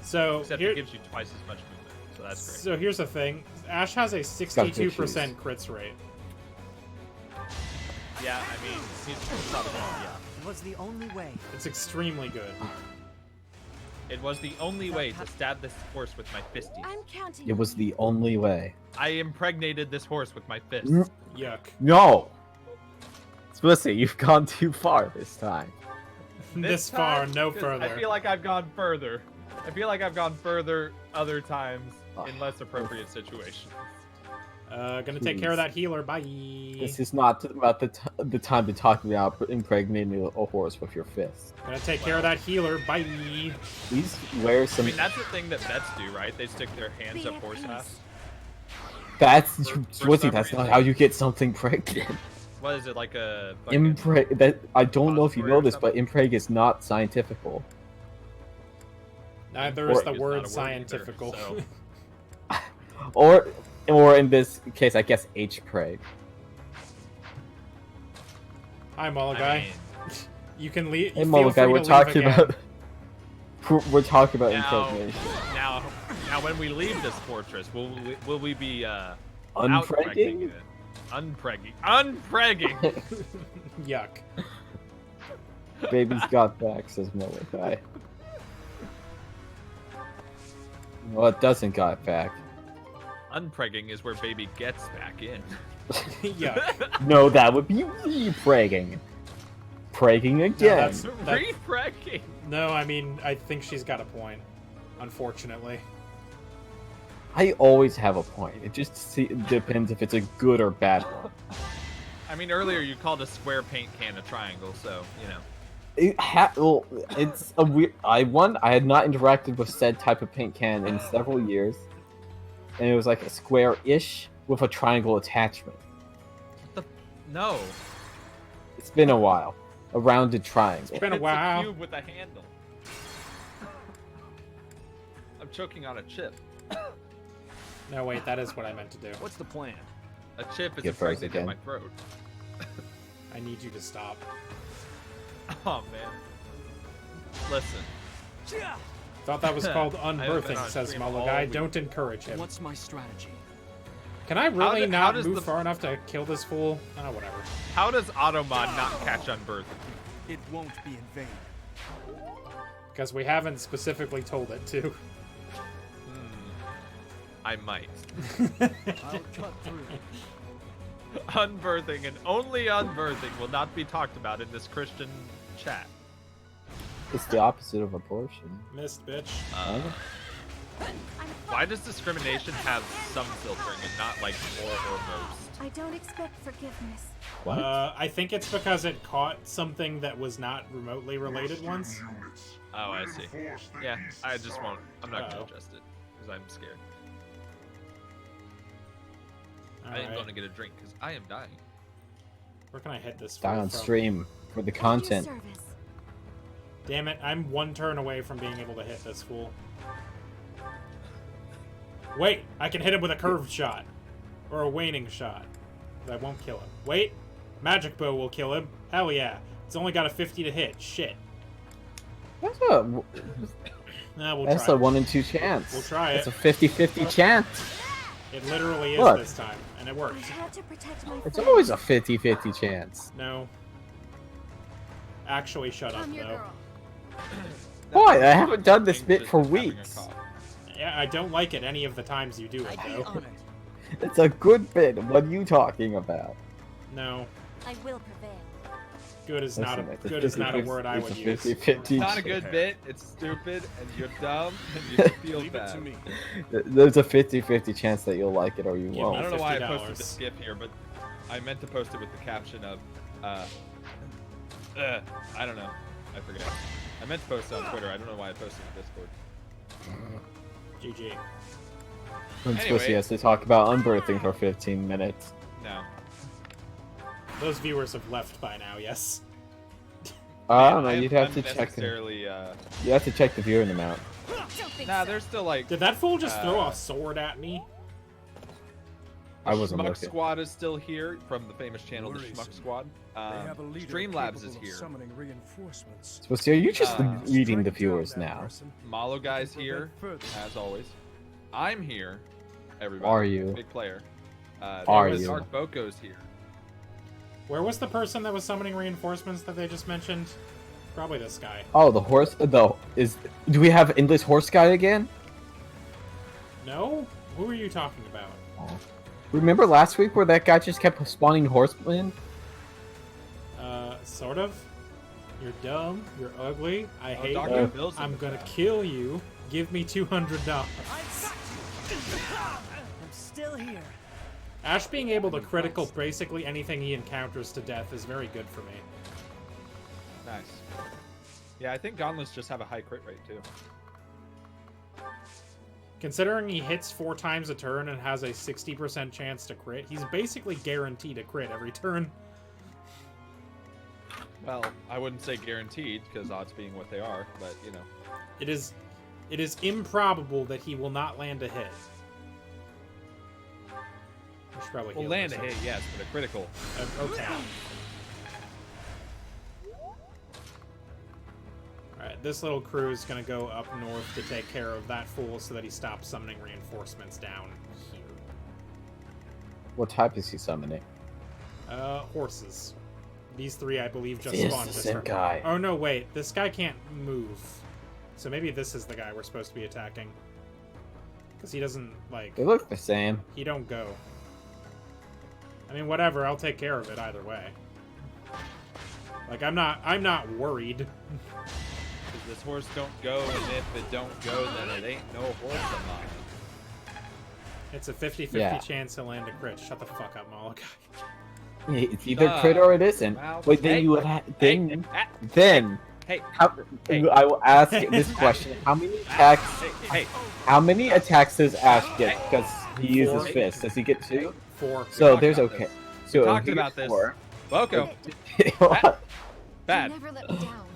So Except here, it gives you twice as much movement, so that's great. so here's the thing. Ash has a got 62% crits rate. Yeah, I mean, he's not wrong, yeah. It was the only way. It's extremely good. It was the only way to stab this horse with my fisty. I'm counting. It was the only way. I impregnated this horse with my fist. Yuck. No! Swissy, you've gone too far this time. This far, time, no 'cause further. I feel like I've gone further. I feel like I've gone further other times in less appropriate situations. Gonna take care of that healer. Bye. This is not about the time to talk about impregnating a horse with your fist. Gonna take care of that healer. Bye. Please wear I some. mean, that's the thing that vets do, right? They stick their hands up horse ass. That's for Swissy. some That's not reason. how you get something pregnant. What is it, like a fucking... That I don't know if you Or know this, but something? impreg is not scientifical. Neither is Or- the It's not a word word either, scientifical. so- Or in this case, I guess H-preg. Hi, Malagai. I mean, You can leave. Hey, Molokai, we're talking about. We're talking about now, impregnation. now, when we leave this fortress, will we be Unpregging? out-pregging it? Unpregging! Yuck. Baby's got back, says Molokai. Well, it doesn't got back. Unpregging is where baby gets back in. Yuck. No, that would be re-pregging. Pregging again. Re-pregging! No, I mean, I think she's got a point. Unfortunately. I always have a point. It just depends if it's a good or bad one. I mean, earlier you called a square paint can a triangle, so, you know. Well, it's a weird. I had not interacted with said type of paint can in several years, and it was like a square-ish with a triangle attachment. No. It's been a while. A rounded triangle. It's been a while. A cube with a handle. I'm choking on a chip. No, wait, that is what I meant to do. What's the plan? A chip is Get froze impregnated in my again. throat. I need you to stop. Oh man. Listen. Thought that was called unbirthing, on says stream all Malagai. week. Don't encourage him. What's my strategy? Can I really how not does move the- far enough to kill this fool? Ah, whatever. How does Automod not catch unbirthing? It won't be in vain. Because we haven't specifically told it to. I might. I'll cut through. Unbirthing and only unbirthing will not be talked about in this Christian chat. It's the opposite of abortion. Missed, bitch. Why does discrimination have some filtering and not like more or most? I don't expect forgiveness. What? I think it's because it caught something that was not remotely related once. Oh, I see. Yeah, I just won't. I'm not Uh-oh. gonna adjust it because I'm scared. I am Alright. going to get a drink because I am dying. Where can I hit this Die fool on from? stream for the content. Damn it, I'm one turn away from being able to hit this fool. Wait, I can hit him with a curved shot. Or a waning shot. That won't kill him. Wait, magic bow will kill him. Hell yeah. It's only got a 50 to hit. Shit. That's a, Nah, we'll that's try a it. 1 in 2 chance. We'll try It's it. a 50-50 chance. It literally is Look. this time, and it worked. Had to protect my It's friend. always a 50-50 chance. No. Actually, shut up, I'm your though. girl. Boy, I haven't done this bit for weeks. Yeah, I don't like it any of the times you do it, though. It's a good bit. What are you talking about? No. I will prevail. Good is not a Listen, it's good is not a 50-50 word I would use. 50-50 It's not a good chance. bit. It's stupid, and you're dumb, and you feel Leave it bad. to me. There's a 50-50 chance that you'll like it or you Give me won't. I don't know why I $50. posted this GIF here, but I meant to post it with the caption of, I don't know. I forget. I meant to post it on Twitter. I don't know why I posted it in Discord. GG. I'm supposed to Anyway. has to talk about unbirthing for 15 minutes. No. Those viewers have left by now, yes. I don't know, I you'd have to check the, unnecessarily, you have to check the viewing amount. Nah, they're still like. Did that fool just throw a sword at me? I wasn't Schmuck looking. Squad is still here from the famous channel, the Worrisome. Schmuck Squad. They have a leader Streamlabs is capable of here. summoning reinforcements. So, are you just Uh, reading the Strike down viewers that now? person. Malo guy's here, Further. as always. I'm here. Everybody. Are you? Big player. Are you? Dark Boko's here. Where was the person that was summoning reinforcements that they just mentioned? Probably this guy. Oh, the horse. Do we have Endless Horse Guy again? No? Who are you talking about? Remember last week where that guy just kept spawning horsemen? Sort of. You're dumb. You're ugly. I hate Dr. you. Bill's in I'm the gonna chat. kill you. Give me $200. I'm still here. Ash being able to critical basically anything he encounters to death is very good for me. Nice. Yeah, I think gauntlets just have a high crit rate too. Considering he hits 4 times a turn and has a 60% chance to crit, he's basically guaranteed to crit every turn. Well, I wouldn't say guaranteed because odds being what they are, but you know. It is improbable that he will not land a hit. I should probably Well, heal land a myself. hit, yes, but a critical. Okay. Alright, this little crew is gonna go up north to take care of that fool so that he stops summoning reinforcements down here. What type is he summoning? Horses. These 3, I believe, just This spawned is this the turn. guy. Oh no, wait. This guy can't move. So maybe this is the guy we're supposed to be attacking. Because he doesn't, like... They look the same. He don't go. I mean, whatever. I'll take care of it either way. Like, I'm not worried. Because this horse don't go, and if it don't go, then it ain't no horse of mine. It's a 50-50 Yeah. chance to land a crit. Shut the fuck up, Malachi. It's either crit or it isn't. Wait, then you would then Hey, I will ask this question: How many attacks? Hey, How many attacks does Ash get? Because he uses 4. fist. Does he get 2? 4. So We there's talked about okay. this. So We talked he about gets this. 4. Boko. Bad. Never let me down.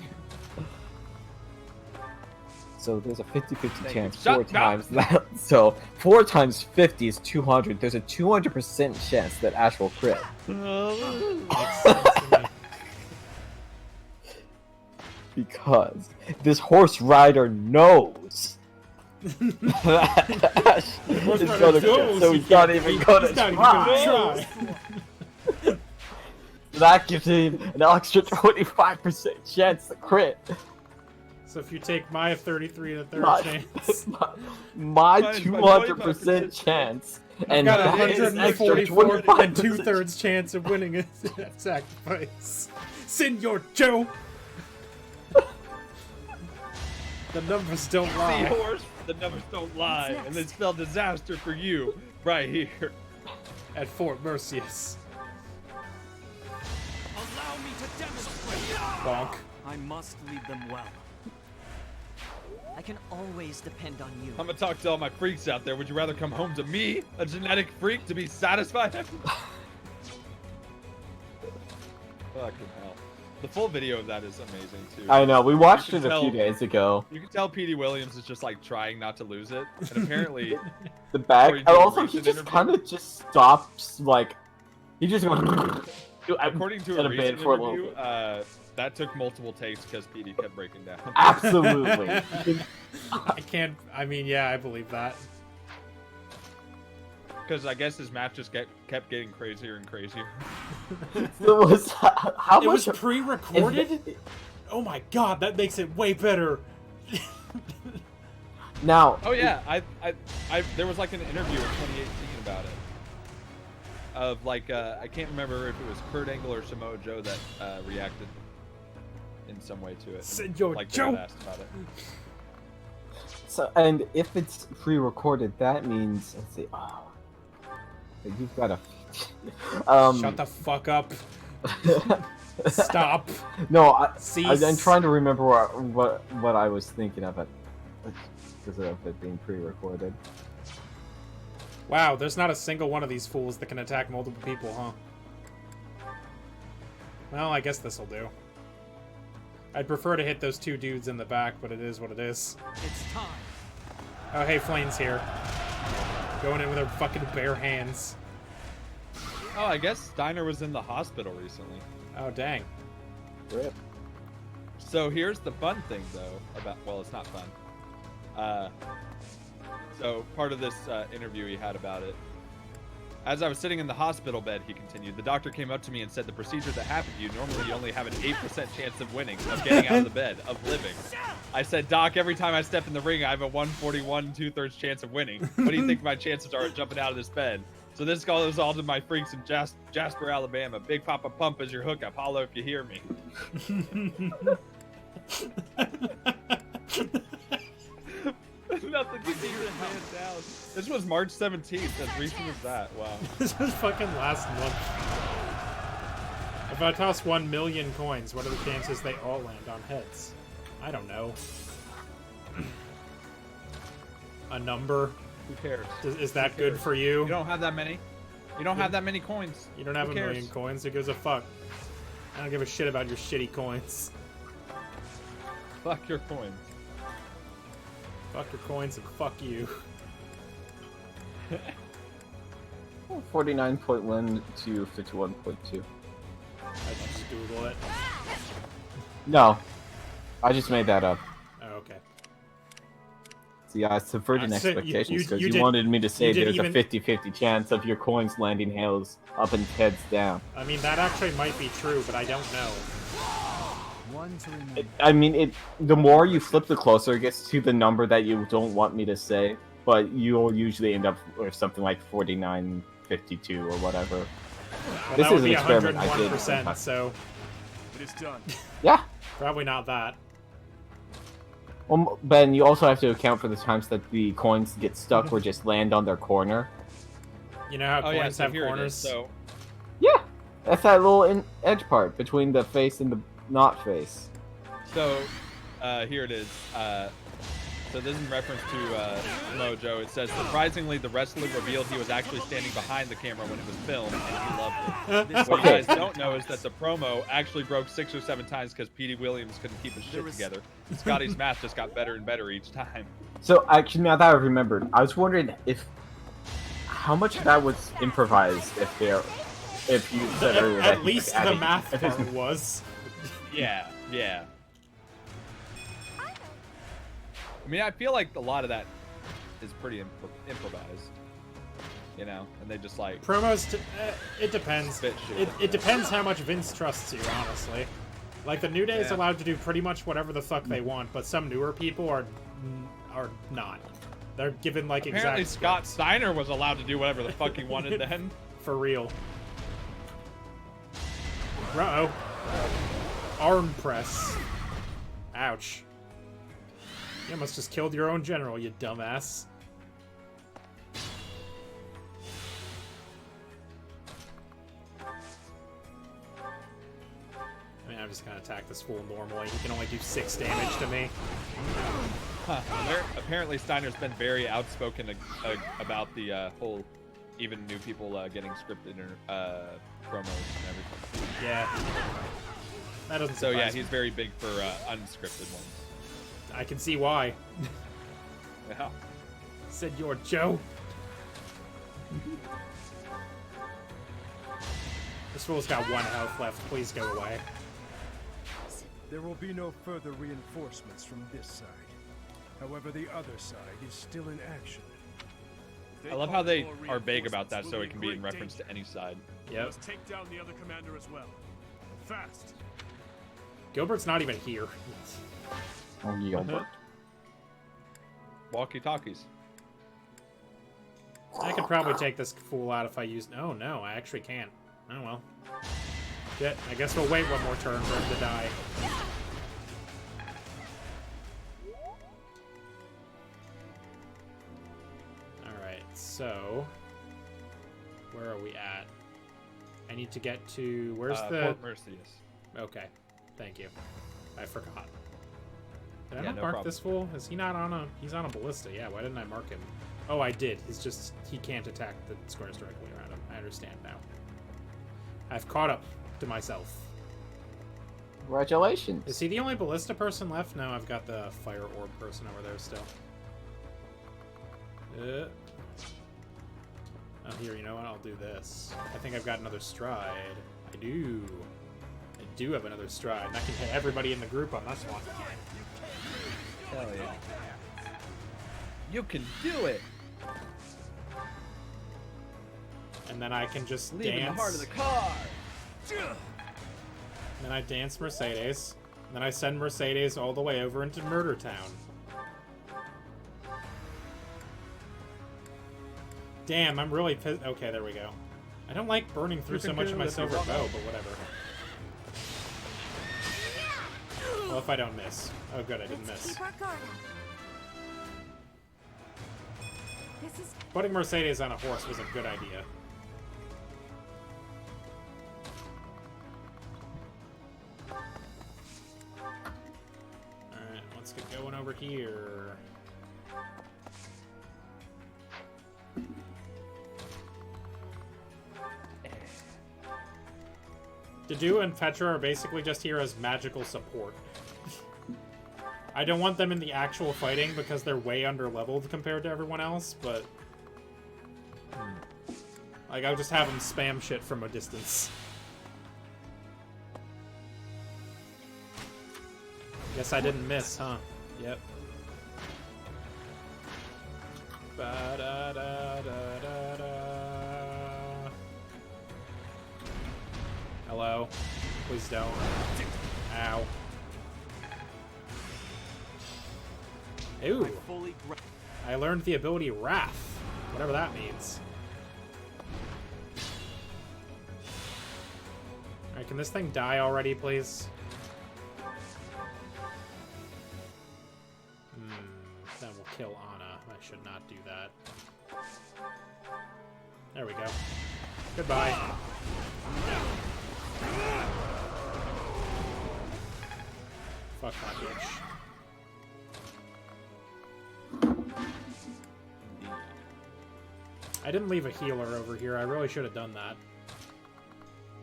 So there's a 50-50 chance Shut 4 up. times that. So 4 times 50 is 200. There's a 200% chance that Ash will crit. Makes sense to me. Because this horse rider knows that Ash is gonna quit, so he's not even gonna try. That gives him an extra 25% chance to crit. So if you take my 33 and a third chance, my 200% chance, and got that is an extra 144 and 25% 2/3 chance of winning a sacrifice. Senor Joe. The numbers don't lie. Seahorse, the numbers don't lie, and they spell disaster for you right here at Fort Mercius. Allow me to demonstrate. Bonk. I must lead them well. I can always depend on you. I'm gonna talk to all my freaks out there. Would you rather come home to me, a genetic freak, to be satisfied? Fucking hell. The full video of that is amazing too. I know, we watched it a few days ago. You can tell P.D. Williams is just like trying not to lose it, and apparently The back, before he and did a also he recent just interview- kind of just stops, like, he just goes. according to in a recent for a little interview, bit. that took multiple takes because P.D. kept breaking down. Absolutely. I can't. I mean, yeah, I believe that. Because I guess his match just kept getting crazier and crazier. It was how It much was pre-recorded. Oh my god, that makes it way better. Now. Oh yeah, I there was like an interview in 2018 about it. Of like I can't remember if it was Kurt Angle or Samoa Joe that reacted in some way to it. Senor like Joe. they got asked about it. So, and if it's pre-recorded, that means, let's see. Oh, you've got a. Shut the fuck up. Stop. No, Cease. I'm trying to remember what I was thinking of it because of it being pre-recorded. Wow, there's not a single one of these fools that can attack multiple people, huh? Well, I guess this'll do. I'd prefer to hit those two dudes in the back, but it is what it is. It's time. Oh, hey, Flame's here. Going in with her fucking bare hands. Oh, I guess Steiner was in the hospital recently. Oh, dang. Rip. So here's the fun thing, though, about, well, it's not fun. So part of this interview he had about it. As I was sitting in the hospital bed, he continued, the doctor came up to me and said the procedure that happened to you, normally you only have an 8% chance of winning, of getting out of the bed, of living. I said, Doc, every time I step in the ring, I have a 141 2/3 chance of winning. What do you think my chances are of jumping out of this bed? So this goes all to my freaks in Jasper, Alabama. Big Papa Pump is your hookup. Holla if you hear me. Nothing to keep this man down. This was March 17th, as recent as that. Wow. This was fucking last month. If I toss 1 million coins, what are the chances they all land on heads? I don't know. A number? Who cares? Is that good for you? You don't have that many. You don't have that many coins. You don't have Who a cares? million coins. Who gives a fuck? I don't give a shit about your shitty coins. Fuck your coins. Fuck your coins and fuck you. 49.1 to 51.2. I just Google it. No, I just made that up. Oh, okay. See, I subverted So expectations because you you did- wanted me to say you did there's even- a 50-50 chance of your coins landing heads up and heads down. I mean, that actually might be true, but I don't know. One to remember. I mean, the more you flip, the closer it gets to the number that you don't want me to say, but you'll usually end up with something like 49.52 or whatever. Well, This that would is an be experiment I did. 101%, so It is done. Yeah. probably not that. Well, Ben, you also have to account for the times that the coins get stuck or just land on their corner. You know how Oh, yeah, coins so have here it is. corners? So Yeah, that's that little edge part between the face and the not face. So, here it is. So this is in reference to Mojo. It says, surprisingly, the wrestler revealed he was actually standing behind the camera when it was filmed, and he loved it. What you guys don't know is that the promo actually broke 6 or 7 times because P.D. Williams couldn't keep his shit together. Scotty's math just got better and better each time. So actually, now that I remembered, I was wondering how much of that was improvised. If you said earlier that At least the math part was. Yeah, yeah. I mean, I feel like a lot of that is pretty improvised. You know, and they just like promos. It depends. It depends how much Vince trusts you, honestly. Like the New Day is allowed to do pretty much whatever the fuck they want, but some newer people are not. They're given like apparently exact. Scott Steiner was allowed to do whatever the fuck he wanted then. For real. Uh-oh. Arm press. Ouch. You almost just killed your own general, you dumbass. I mean, I'm just gonna attack this fool normally. He can only do 6 damage to me. Huh. Apparently Steiner's been very outspoken about the whole even new people getting scripted promos and everything. Yeah. That doesn't So yeah, surprise me. he's very big for unscripted ones. I can see why. Yeah. Said you're Joe. This fool's got 1 health left. Please go away. There will be no further reinforcements from this side. However, the other side is still in action. I love how they are vague about that, so it can be in reference to any side. Yep. Let's take down the other commander as well. Fast. Gilbert's not even here. Oh, Gilbert. Walkie-talkies. I could probably take this fool out if I used... Oh, no, I actually can't. Oh, well. Shit, I guess we'll wait one more turn for him to die. Alright, so... Where are we at? I need to get to... Where's the... Fort Mercius. Okay, thank you. I forgot. Did I Yeah, not no mark problem. this fool? Is he not on a... He's on a ballista. Yeah, why didn't I mark him? Oh, I did. He's just... He can't attack the squares directly around him. I understand now. I've caught up to myself. Congratulations. Is he the only ballista person left? No, I've got the fire orb person over there still. Oh, here, you know what? I'll do this. I think I've got another stride. I do. I do have another stride. And I can hit everybody in the group on this one. Hell yeah. You can do it! And then I can just Leave in dance. the heart of the car! Then I dance Mercedes. And then I send Mercedes all the way over into Murder Town. Damn, I'm really pissed. Okay, there we go. I don't like burning through so much of my silver bow, but whatever. Well, if I don't miss. Oh, good, I didn't miss. Putting Mercedes on a horse was a good idea. Alright, let's get going over here. Dedu and Petra are basically just here as magical support. I don't want them in the actual fighting because they're way under-leveled compared to everyone else, but... Like, I'll just have them spam shit from a distance. Guess I didn't miss, huh? Yep. Ba-da-da-da-da-da. Hello? Please don't. Ow. Ooh. I learned the ability Wrath. Whatever that means. Alright, can this thing die already, please? Then we'll kill Anna. I should not do that. There we go. Goodbye. Fuck that bitch. I didn't leave a healer over here. I really should have done that.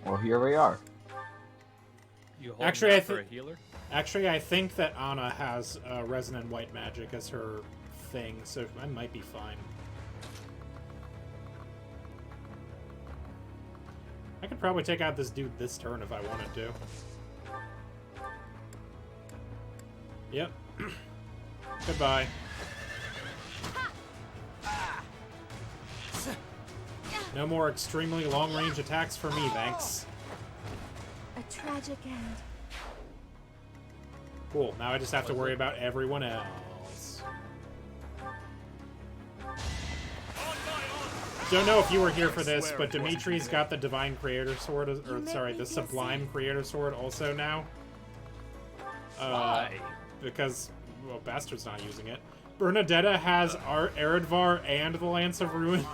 Well, here we are. You Actually, for a healer? Actually, I think that Anna has resonant white magic as her thing, so I might be fine. I could probably take out this dude this turn if I wanted to. Yep. Goodbye. No more extremely long-range attacks for me, thanks. A tragic end. Cool, now I just have to worry about everyone else. Don't know if you were here for this, but Dimitri's got the Divine Creator Sword, or sorry, the Sublime Creator Sword also now. Why? Because, well, Bastard's not using it. Bernadetta has Eredvar and the Lance of Ruin.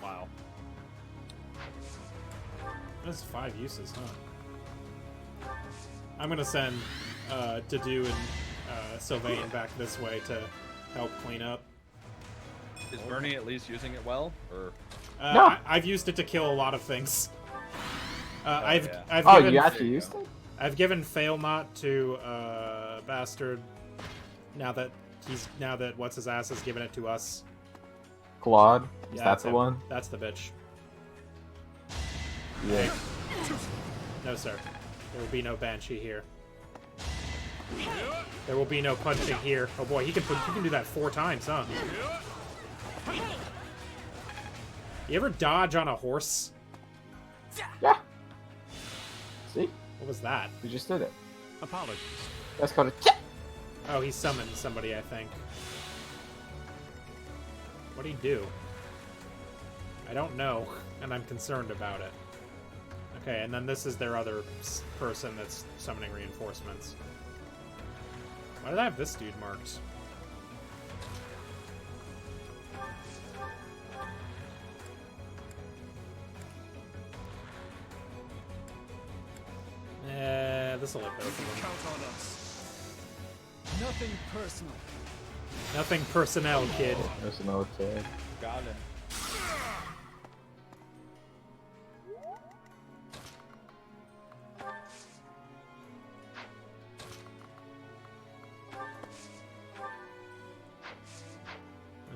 Wow. That's 5 uses, huh? I'm gonna send Dedu and Sylvain back this way to help clean up. Is Bernie at least using it well, or? No. I've used it to kill a lot of things. I've Oh, given, you actually used it? I've given Failnaught to Bastard. Now that what's his ass has given it to us. Claude? Yeah, That's the one? That's the bitch. Yeah. No, sir. There will be no Banshee here. There will be no punching here. Oh boy, he can do that 4 times, huh? You ever dodge on a horse? Yeah. See? What was that? We just did it. Apologies. That's called a Oh, he summoned somebody, I think. What'd he do? I don't know, and I'm concerned about it. Okay, and then this is their other person that's summoning reinforcements. Why did I have this dude marked? This'll hit both of them. Count on us. Nothing personal. Nothing personnel, kid. Personnel kid. Got it.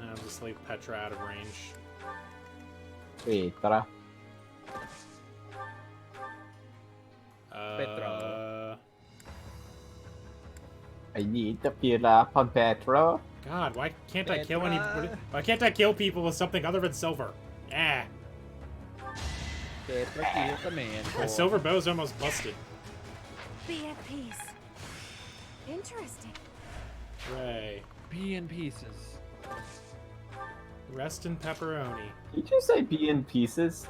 I'll just leave Petra out of range. Petra. Petra. I need to fill up on Petra. God, why can't I kill anybody? Why can't I kill people with something other than silver? Ah. Petra is the man. My silver bow's almost busted. Be at peace. Interesting. Hooray. Be in pieces. Rest in pepperoni. Did you say be in pieces?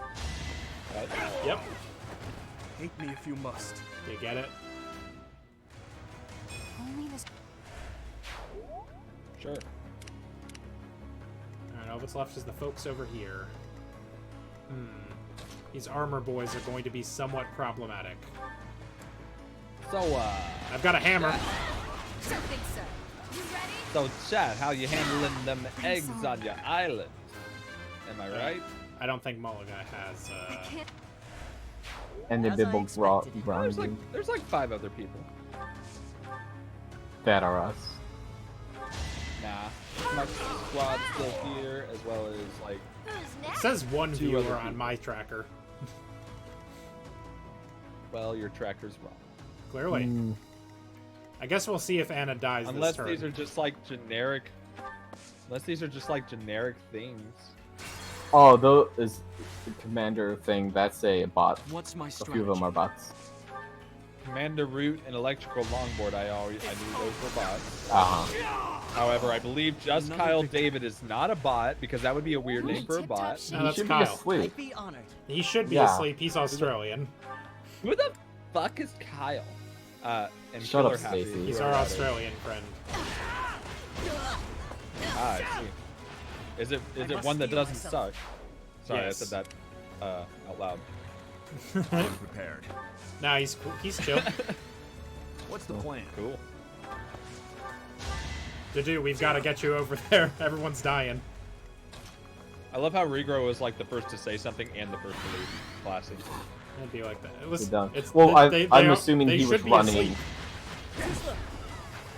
Yep. Hate me if you must. You get it? Only this. Sure. Alright, all that's left is the folks over here. These armor boys are going to be somewhat problematic. So, I've got a hammer. Don't think so. You ready? So, Chad, how you handling them eggs on your island? Am I right? I don't think Mulligan has, And the bibble ground. There's like 5 other people. That are us. Nah. My squad's still here, as well as, like... It says 1 2 viewer other on people. my tracker. Well, your tracker's wrong. Clearly. I guess we'll see if Anna dies Unless this turn. these are just like generic... Unless these are just like generic things. Oh, though is the commander thing. That's a bot. What's my A few of them are bots. Commander Root and Electrical Longboard, I knew those were bots. However, I believe Just Kyle David is not a bot, because that would be a weird name for a bot. No, that's Kyle. He should be asleep. He's Australian. Who the fuck is Kyle? And Shut up, Killer Happy, Stacey. He's whoever our that is. Australian friend. Ah, I see. Is it one that doesn't suck? Sorry, Yes. I said that out loud. I'm prepared. Nah, he's cool. He's chill. What's the plan? Cool. Dedu, we've got to get you over there. Everyone's dying. I love how Regro was like the first to say something and the first to leave. Classy. It'd be like that. It was. Done. It's, Well, I'm are- assuming they he was should be running. asleep.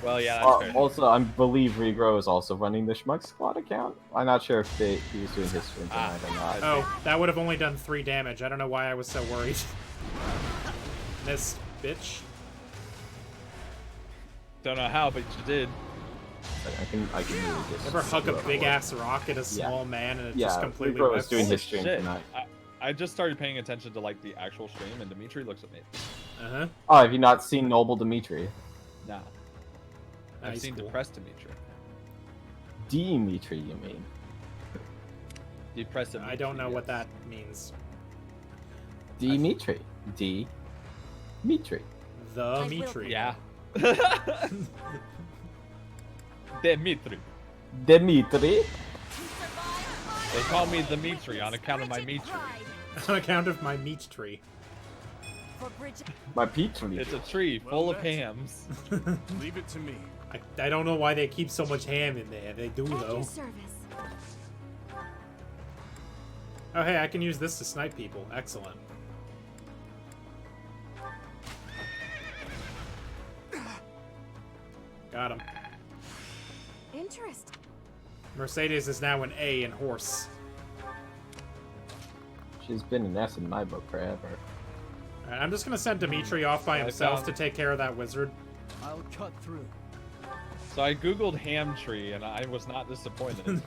Well, yeah, that's fair. Also, I believe Regro is also running the Schmuck Squad account. I'm not sure if he was doing his stream tonight or not. Oh, that would have only done 3 damage. I don't know why I was so worried. This bitch. Don't know how, but you did. I can really just. Ever hug a screw up big my ass rock at a small man and it just completely Libro was whips? doing his Holy stream shit. tonight. I just started paying attention to like the actual stream, and Dimitri looks at me. Uh-huh. Oh, have you not seen Noble Dimitri? No. I've seen depressed Dimitri. Dimitri, you mean? Depressed Dimitri. I don't know what that means. Dimitri. Dimitri. The Mitri. Yeah. Dimitri. Dimitri. They call me Dimitri on account of my meat tree. On account of my meat tree. My peach tree. It's a tree full of hams. Leave it to me. I don't know why they keep so much ham in there. They do though. Oh hey, I can use this to snipe people. Excellent. Got him. Interesting. Mercedes is now an A in horse. She's been an S in my book forever. Alright, I'm just gonna send Dimitri off by himself to take care of that wizard. I'll cut through. So I googled ham tree, and I was not disappointed.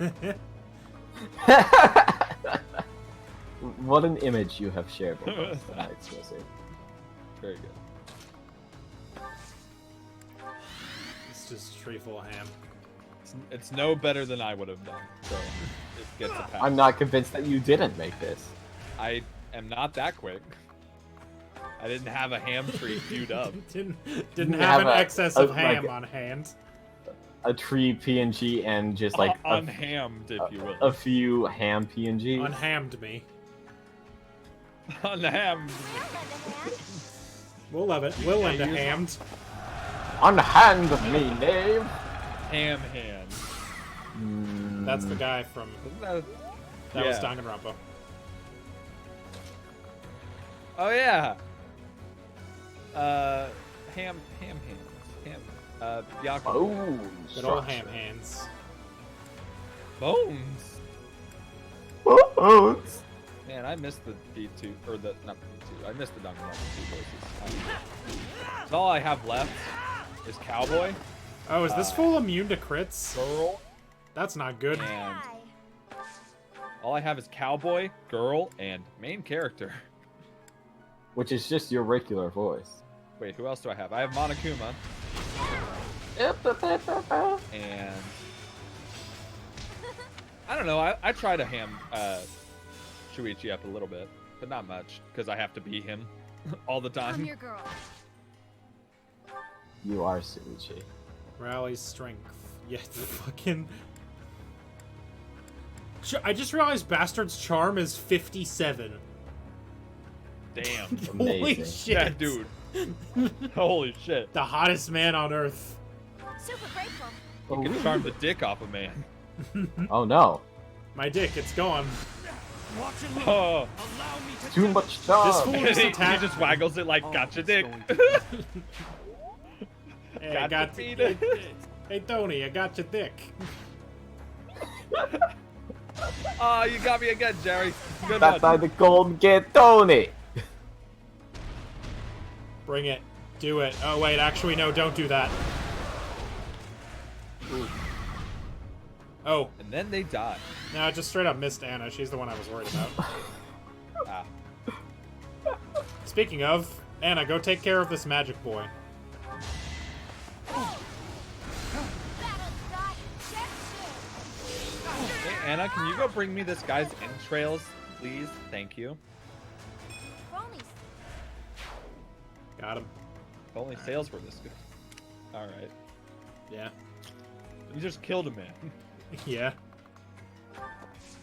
What an image you have shared with us tonight, Swissy. Very good. It's just a tree full of ham. It's no better than I would have done, so it gets a pass. I'm not convinced that you didn't make this. I am not that quick. I didn't have a ham tree queued up. Didn't have an excess of ham on hand. A tree PNG and just like unhammed, if you will. A few ham PNGs. Unhammed me. Unhammed. We'll love it. We'll lend a hammed. Unhand me, knave. Ham hand. That's the guy from. That was Danganronpa. Oh yeah. Ham hands. Yaku. Oh, good old ham hands. Bones. Bones. Man, I missed the D2 or the not the D2. I missed the Danganronpa 2 voices. So all I have left is Cowboy. Oh, is this fool immune to crits? Girl. That's not good. And all I have is Cowboy, Girl, and main character. Which is just your regular voice. Wait, who else do I have? I have Monokuma. And I don't know. I try to ham Shuichi up a little bit, but not much because I have to be him all the time. I'm your girl. You are Shuichi. Rally strength. Yeah, fucking. I just realized Bastard's Charm is 57. Damn. Holy shit. That dude. Holy shit. The hottest man on earth. Super grateful. You can charm the dick off a man. Oh no. My dick, it's gone. Oh. Too much time. This fool just he attacked. just waggles it like, gotcha dick. Hey, I got hey, Tony, I got your dick. Oh, you got me again, Jerry. Good That's one. how the gold get Tony. Bring it. Do it. Oh, wait, actually, no, don't do that. Oh. And then they die. No, I just straight up missed Anna. She's the one I was worried about. Ah. Speaking of, Anna, go take care of this magic boy. Hey, Anna, can you go bring me this guy's entrails, please? Thank you. Got him. If only sales were this good. Alright. Yeah. You just killed a man. Yeah.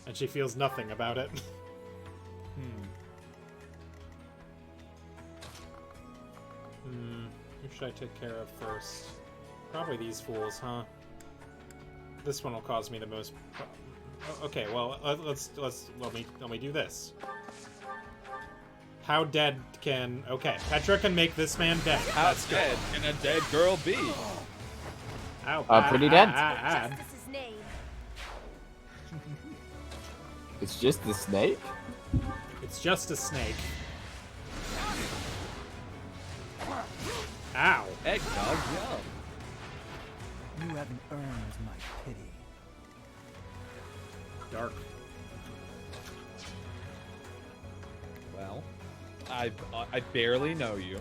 And she feels nothing about it. Who should I take care of first? Probably these fools, huh? This one will cause me the most. Okay, well, let me do this. How dead can? Okay, Petra can make this man dead. How dead can a dead girl be? Ow, pretty dead. Justice's name. It's just the snake? It's just a snake. Ow. Eggnog, You haven't earned my pity. Dark. Well, I barely know you.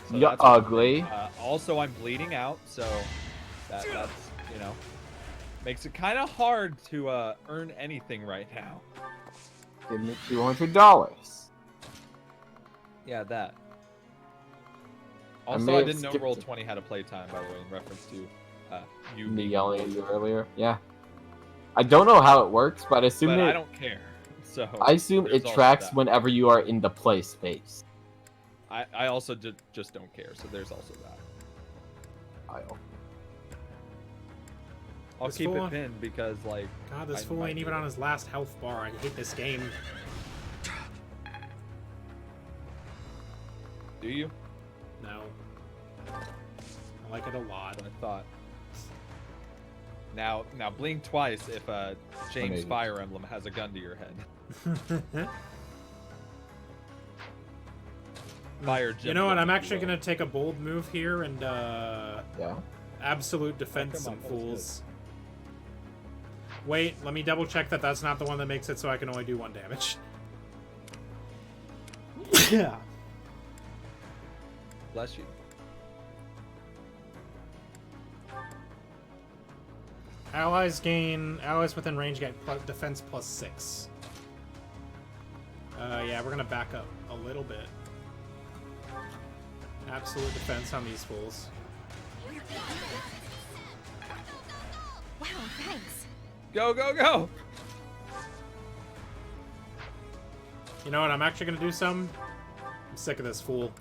So You're that's ugly. Also, I'm bleeding out, so that's, you know, makes it kind of hard to earn anything right now. Give me $200. Yeah, that. I Also, may I have didn't know skipped Roll20 had a playtime, by the way, in reference to you me being yelling at bullied. you earlier. Yeah. I don't know how it works, but I assume But it. I don't care. So I assume there's it also tracks that. whenever you are in the play space. I also just don't care, so there's also that. I'll This keep fool- it pinned because, like... God, this I fool might ain't even need on it. his last health bar. I hate this game. Do you? No. I like it a lot. That's what I thought. Now blink twice if James Amazing. Fire Emblem has a gun to your head. Fire You know what? I'm actually gonna take a bold move here and absolute defense come on, some that was fools. Wait, let me double check that that's not the one that makes it so I can only do 1 damage. Yeah. Bless you. Allies within range get defense +6. Yeah, we're gonna back up a little bit. Absolute defense on these fools. Wow, thanks. Go, go, go! You know what? I'm actually gonna do some. I'm sick of this fool.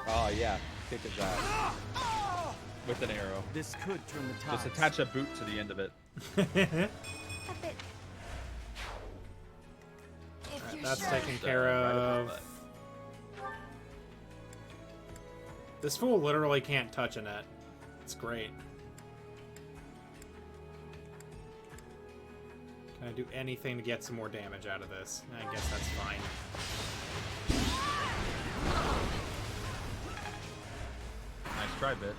Oh yeah, kick at that. With an arrow. This could turn the tides. Just attach a boot to the end of it. That's taken care of. This fool literally can't touch a net. It's great. Can I do anything to get some more damage out of this? I guess that's fine. Nice try, bitch.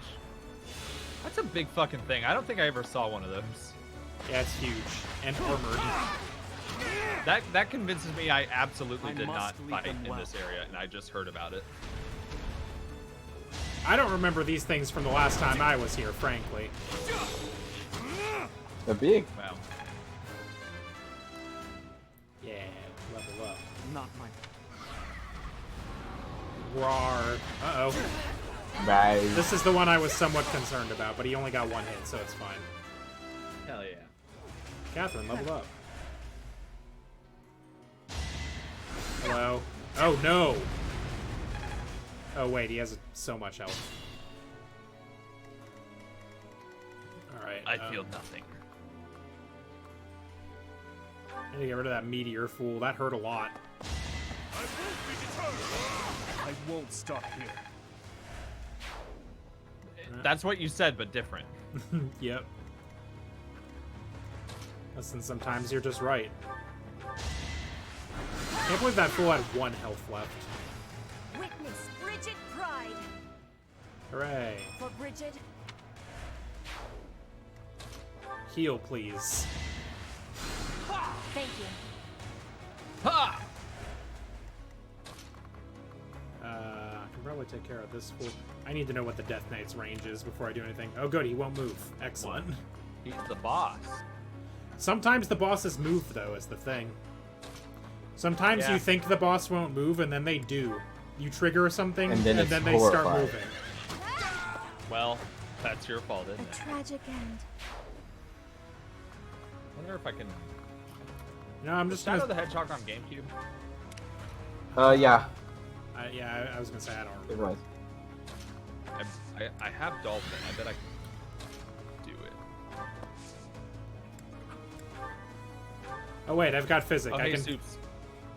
That's a big fucking thing. I don't think I ever saw one of those. Yeah, it's huge. And armored. That convinces me I absolutely did not lead fight them in well. this area, and I just heard about it. I don't remember these things from the last time I was here, frankly. They're big. Wow. Yeah, level up. Not mine. Roar. Uh-oh. Nice. This is the one I was somewhat concerned about, but he only got 1 hit, so it's fine. Hell yeah. Catherine, level up. Hello? Oh, no! Oh, wait, he has so much health. Alright. I feel nothing. I need to get rid of that meteor fool. That hurt a lot. I won't stop here. That's what you said, but different. Yep. Listen, sometimes you're just right. Can't believe that fool had 1 health left. Witness Bridget Pride. Hooray. For Bridget. Heal, please. Thank you. Ha! I can probably take care of this fool. I need to know what the Death Knight's range is before I do anything. Oh, good, he won't move. Excellent. He's the boss. Sometimes the bosses move, though, is the thing. Sometimes Yeah. you think the boss won't move, and then they do. You trigger something, And then it's they start horrifying. moving. Well, that's your fault, isn't A it? tragic end. I wonder if I can... No, I'm Was just Shadow gonna... the Hedgehog on GameCube? Yeah. Yeah, I was gonna say I don't It remember. was. I have Dolphin. I bet I can do it. Oh wait, I've got Physic. Oh, I hey, can Soups.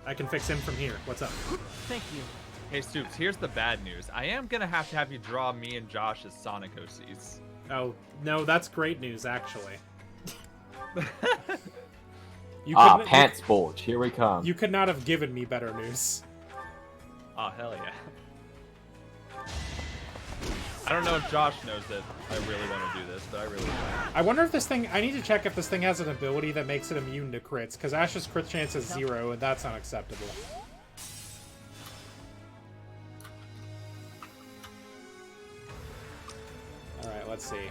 I can fix him from here. What's up? Thank you. Hey, Soups, here's the bad news. I am going to have you draw me and Josh as Sonic OCs. Oh no, that's great news actually. Pants bulge. Here we come. You could not have given me better news. Oh, hell yeah. I don't know if Josh knows that I really want to do this, but I really want. I wonder if this thing... I need to check if this thing has an ability that makes it immune to crits, because Ash's crit chance is 0, and that's unacceptable. Alright, let's see.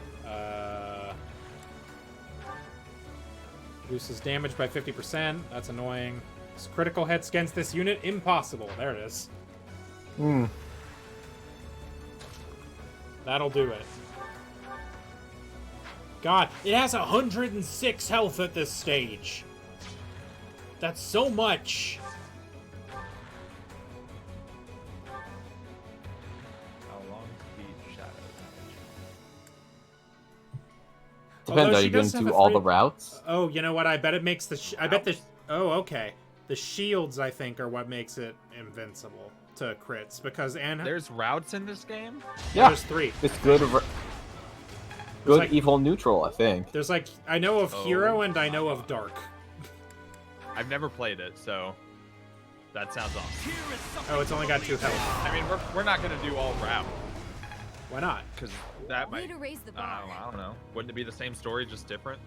Reduces damage by 50%. That's annoying. Critical hits against this unit, impossible. There it is. Hmm. That'll do it. God, it has 106 health at this stage. That's so much. How long the shadow Depends. Are you going to do all the routes? Oh, you know what? I bet it makes the... I bet the... Oh, okay. The shields, I think, are what makes it invincible to crits, because... There's routes in this game? Yeah. There's 3. It's good, good, like, evil, neutral, I think. There's like... I know of Hero and I know of Dark. I've never played it, so... That sounds awesome. Oh, it's only got 2 health. I mean, we're not going to do all route. Why not? Because that might... Way to raise the bar. I don't know. Wouldn't it be the same story, just different?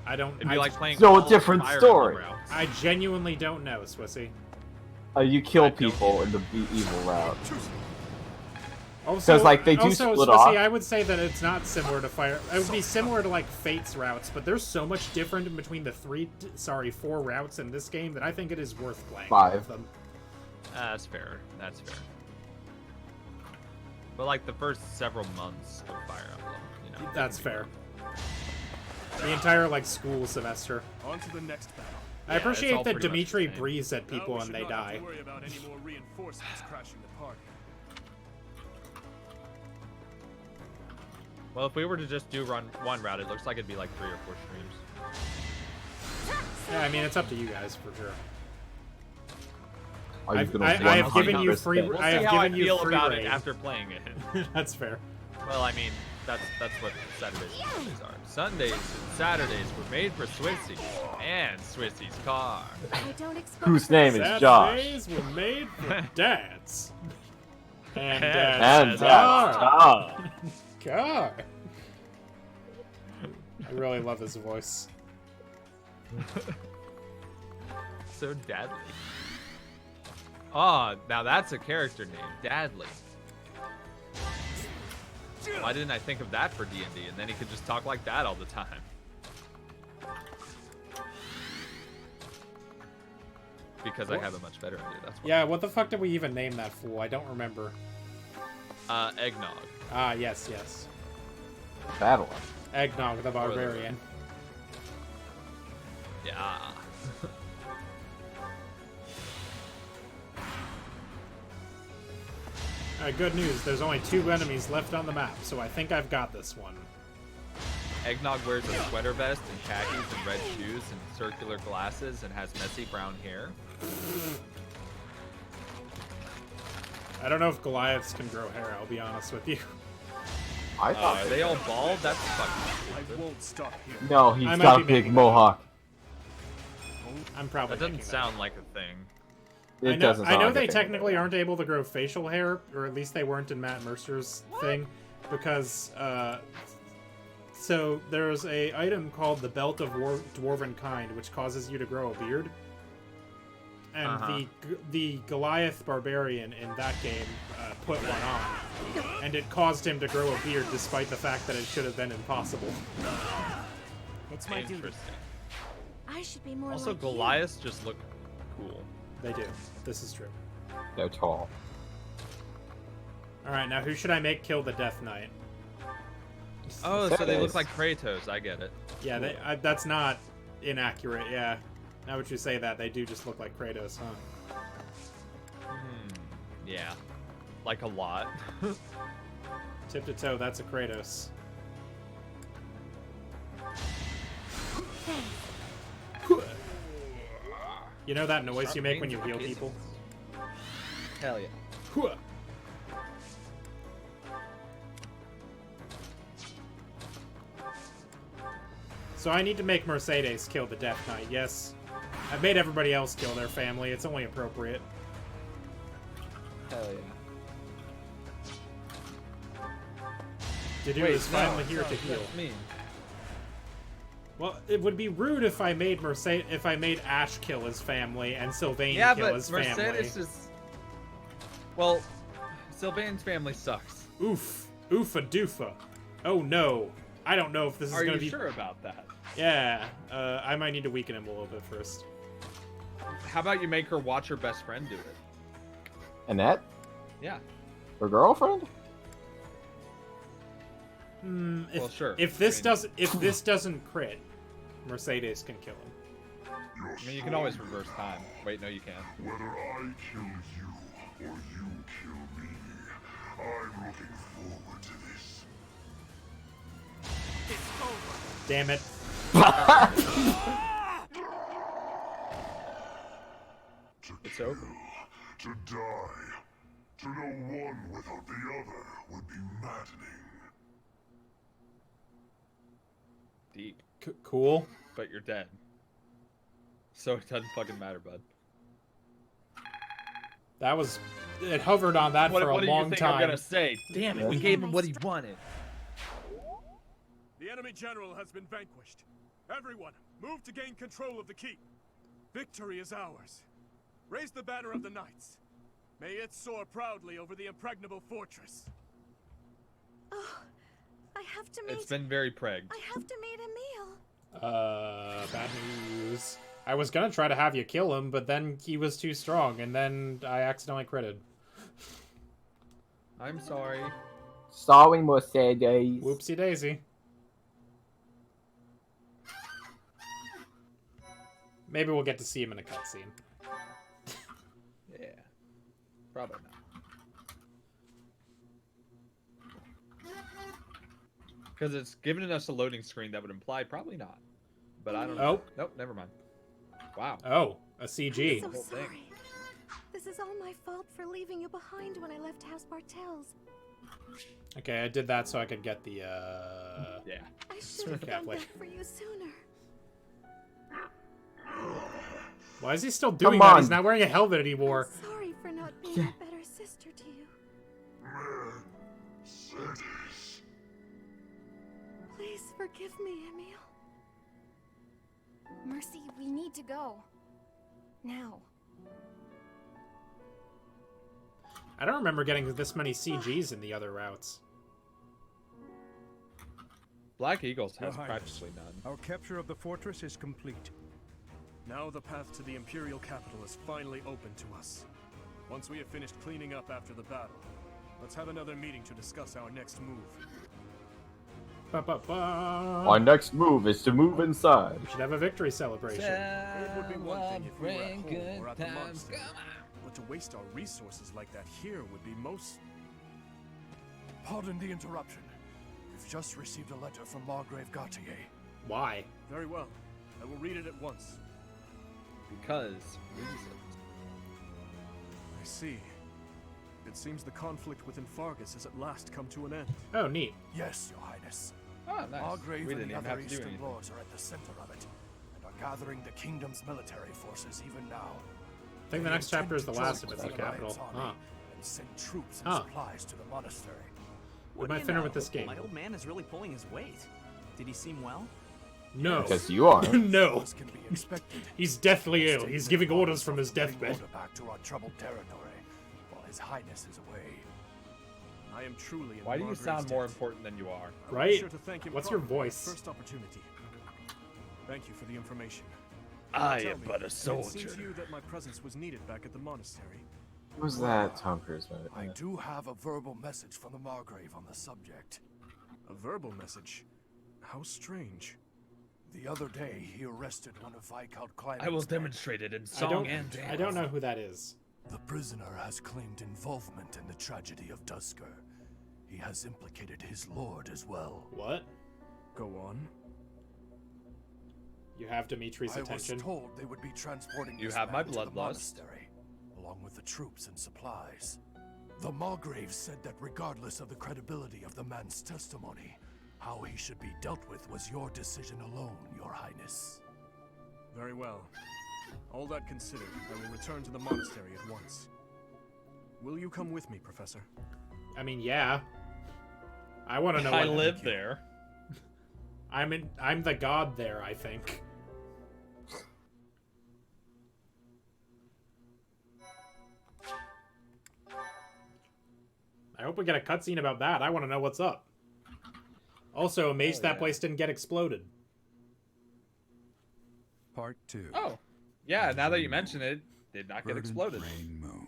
I don't... It'd be like playing... So a different story. I genuinely don't know, Swissy. You kill people in the evil route. Also, like they do also, split Swissy, off. I would say that it's not similar to Fire. It would be similar to like Fate's routes, but there's so much different in between the 4 routes in this game that I think it is worth playing. 5. Them. That's fair. That's fair. But like the first several months of Fire Emblem, you know. That's fair. The entire like school semester. On to the next battle. I appreciate that Dimitri breathes at people and they die. Worry about any more reinforcements crashing the party. Well, if we were to just do one route, it looks like it'd be like 3 or 4 streams. Yeah, I mean it's up to you guys for sure. Are you gonna I have given you free. We'll I see have how I given you feel free about reign. it after playing it. That's fair. Well, I mean, that's what Saturdays and Sundays are. Sundays and Saturdays were made for Swissy and Swissy's car. I don't expect Whose name is Josh? Saturdays were made for dads. And Dad's car. Car. I really love his voice. So Dadly. Oh, now that's a character name, Dadly. Why didn't I think of that for D&D? And then he could just talk like that all the time. Because I have a much better idea, that's why. Yeah, what the fuck did we even name that fool? I don't remember. Eggnog. Ah, yes, yes. Battle. Eggnog the Barbarian. Yeah. Alright, good news. There's only 2 enemies left on the map, so I think I've got this one. Eggnog wears a sweater vest and khakis and red shoes and circular glasses and has messy brown hair. I don't know if Goliaths can grow hair, I'll be honest with you. I thought are they all bald? That's fucking I won't stop here. No, he's got a big mohawk. I'm probably That doesn't sound like a thing. It doesn't sound I know like a they thing. technically aren't able to grow facial hair, or at least they weren't in Matt Mercer's thing, because so there's a item called the Belt of Dwarven Kind, which causes you to grow a beard. And the Goliath Barbarian in that game put one on, and it caused him to grow a beard, despite the fact that it should have been impossible. It's my duty. Interesting. I should be more Also, like Goliaths just look cool. They do. This is true. They're tall. Alright, now who should I make kill the Death Knight? Oh, so they look like Kratos. I get it. Yeah, they, that's not inaccurate, yeah. Now that you say that, they do just look like Kratos, huh? Yeah. Like a lot. Tip to toe, that's a Kratos. You know that noise you make when you heal people? Hell yeah. So I need to make Mercedes kill the Death Knight, yes. I've made everybody else kill their family, it's only appropriate. Hell Dedue is finally here to heal. That's mean. Well, it would be rude if I made Ash kill his family and Sylvain kill his family. Mercedes is... Well, Sylvain's family sucks. Oof. Oofa doofa. Oh no. I don't know if this is gonna be... Are you sure about that? Yeah. I might need to weaken him a little bit first. How about you make her watch her best friend do it? Annette? Yeah. Her girlfriend? Well, sure. If this doesn't crit, Mercedes can kill him. I mean, you can always reverse time. Wait, no, you can't. Whether I kill you or you kill me, I'm looking forward to this. It's over. Damn it. It's over. To die. To know one without the other would be maddening. Deep. Cool. But you're dead. So it doesn't fucking matter, bud. That was... It hovered on that for a long time. What do you think I'm gonna say? Damn it, we gave him what he wanted. The enemy general has been vanquished. Everyone, move to gain control of the keep. Victory is ours. Raise the banner of the knights. May it soar proudly over the impregnable fortress. Oh, I have to meet... It's been very pregged. I have to meet Emil. Bad news. I was gonna try to have you kill him, but then he was too strong, and then I accidentally critted. I'm sorry. Sorry, Mercedes. Whoopsie daisy. Maybe we'll get to see him in a cutscene. Yeah. Probably not. Because it's giving us a loading screen that would imply probably not. But I don't know. Oh. Nope, never mind. Wow. Oh, a CG. I'm so sorry. This is all my fault for leaving you behind when I left House Bartels. Okay, I did that so I could get the, Yeah. I should have done that for you sooner. Why is he still doing Come that? on. He's not wearing a helmet anymore. I'm sorry for not being a better sister to you. Mercedes. Please forgive me, Emil. Mercy, we need to go. Now. I don't remember getting this many CGs in the other routes. Black Eagles Your has Highness, practically none. Our capture of the fortress is complete. Now the path to the imperial capital is finally open to us. Once we have finished cleaning up after the battle, let's have another meeting to discuss our next move. Our next move is to move inside. We should have a victory celebration. It would be one thing if we were at home or at the monastery, but to waste our resources like that here would be most... Pardon the interruption. We've just received a letter from Margrave Gautier. Why? Very well. I will read it at once. Because reasons. I see. It seems the conflict within Fargus has at last come to an end. Oh, neat. Yes, Your Highness. Oh, nice. Margrave We and didn't the even other have to do Eastern anything. Lords are at the center of it, and are gathering the kingdom's military forces even now. I think the next chapter is the last of it, the capital. Huh. And send troops and supplies to the monastery. We might finish with this game. My old man is really pulling his weight. Did he seem well? No. Because you are. No. He's deathly ill. He's giving orders from his deathbed. Back to our troubled territory, while His Highness is away. I am truly in Why do you Margrave's sound more debt. important than you are? I will be Right? sure to thank him What's your promptly at voice? the First opportunity. Thank you for the information. I Tell am me, but a It seems soldier. to you that my presence was needed back at the monastery. What was that Tom Cruise movie? I do have a verbal message from the Margrave on the subject. A verbal message? How strange. The other day, he arrested one of Viscount Climate's I will men. demonstrate it in song and dance. I don't know who that is. The prisoner has claimed involvement in the tragedy of Dusker. He has implicated his lord as well. What? Go on. You have Dimitri's attention. I was told they would be transporting You this have my man to the bloodlust. monastery, along with the troops and supplies. The Margrave said that regardless of the credibility of the man's testimony, how he should be dealt with was your decision alone, Your Highness. Very well. All that considered, I will return to the monastery at once. Will you come with me, Professor? I mean, yeah. I want to know. I what live there. I'm the god there, I think. I hope we get a cutscene about that. I want to know what's up. Also, amazed that place didn't get exploded. Part 2. Oh, yeah. Now that you mention it, did not get Verdant exploded. Rain Moon.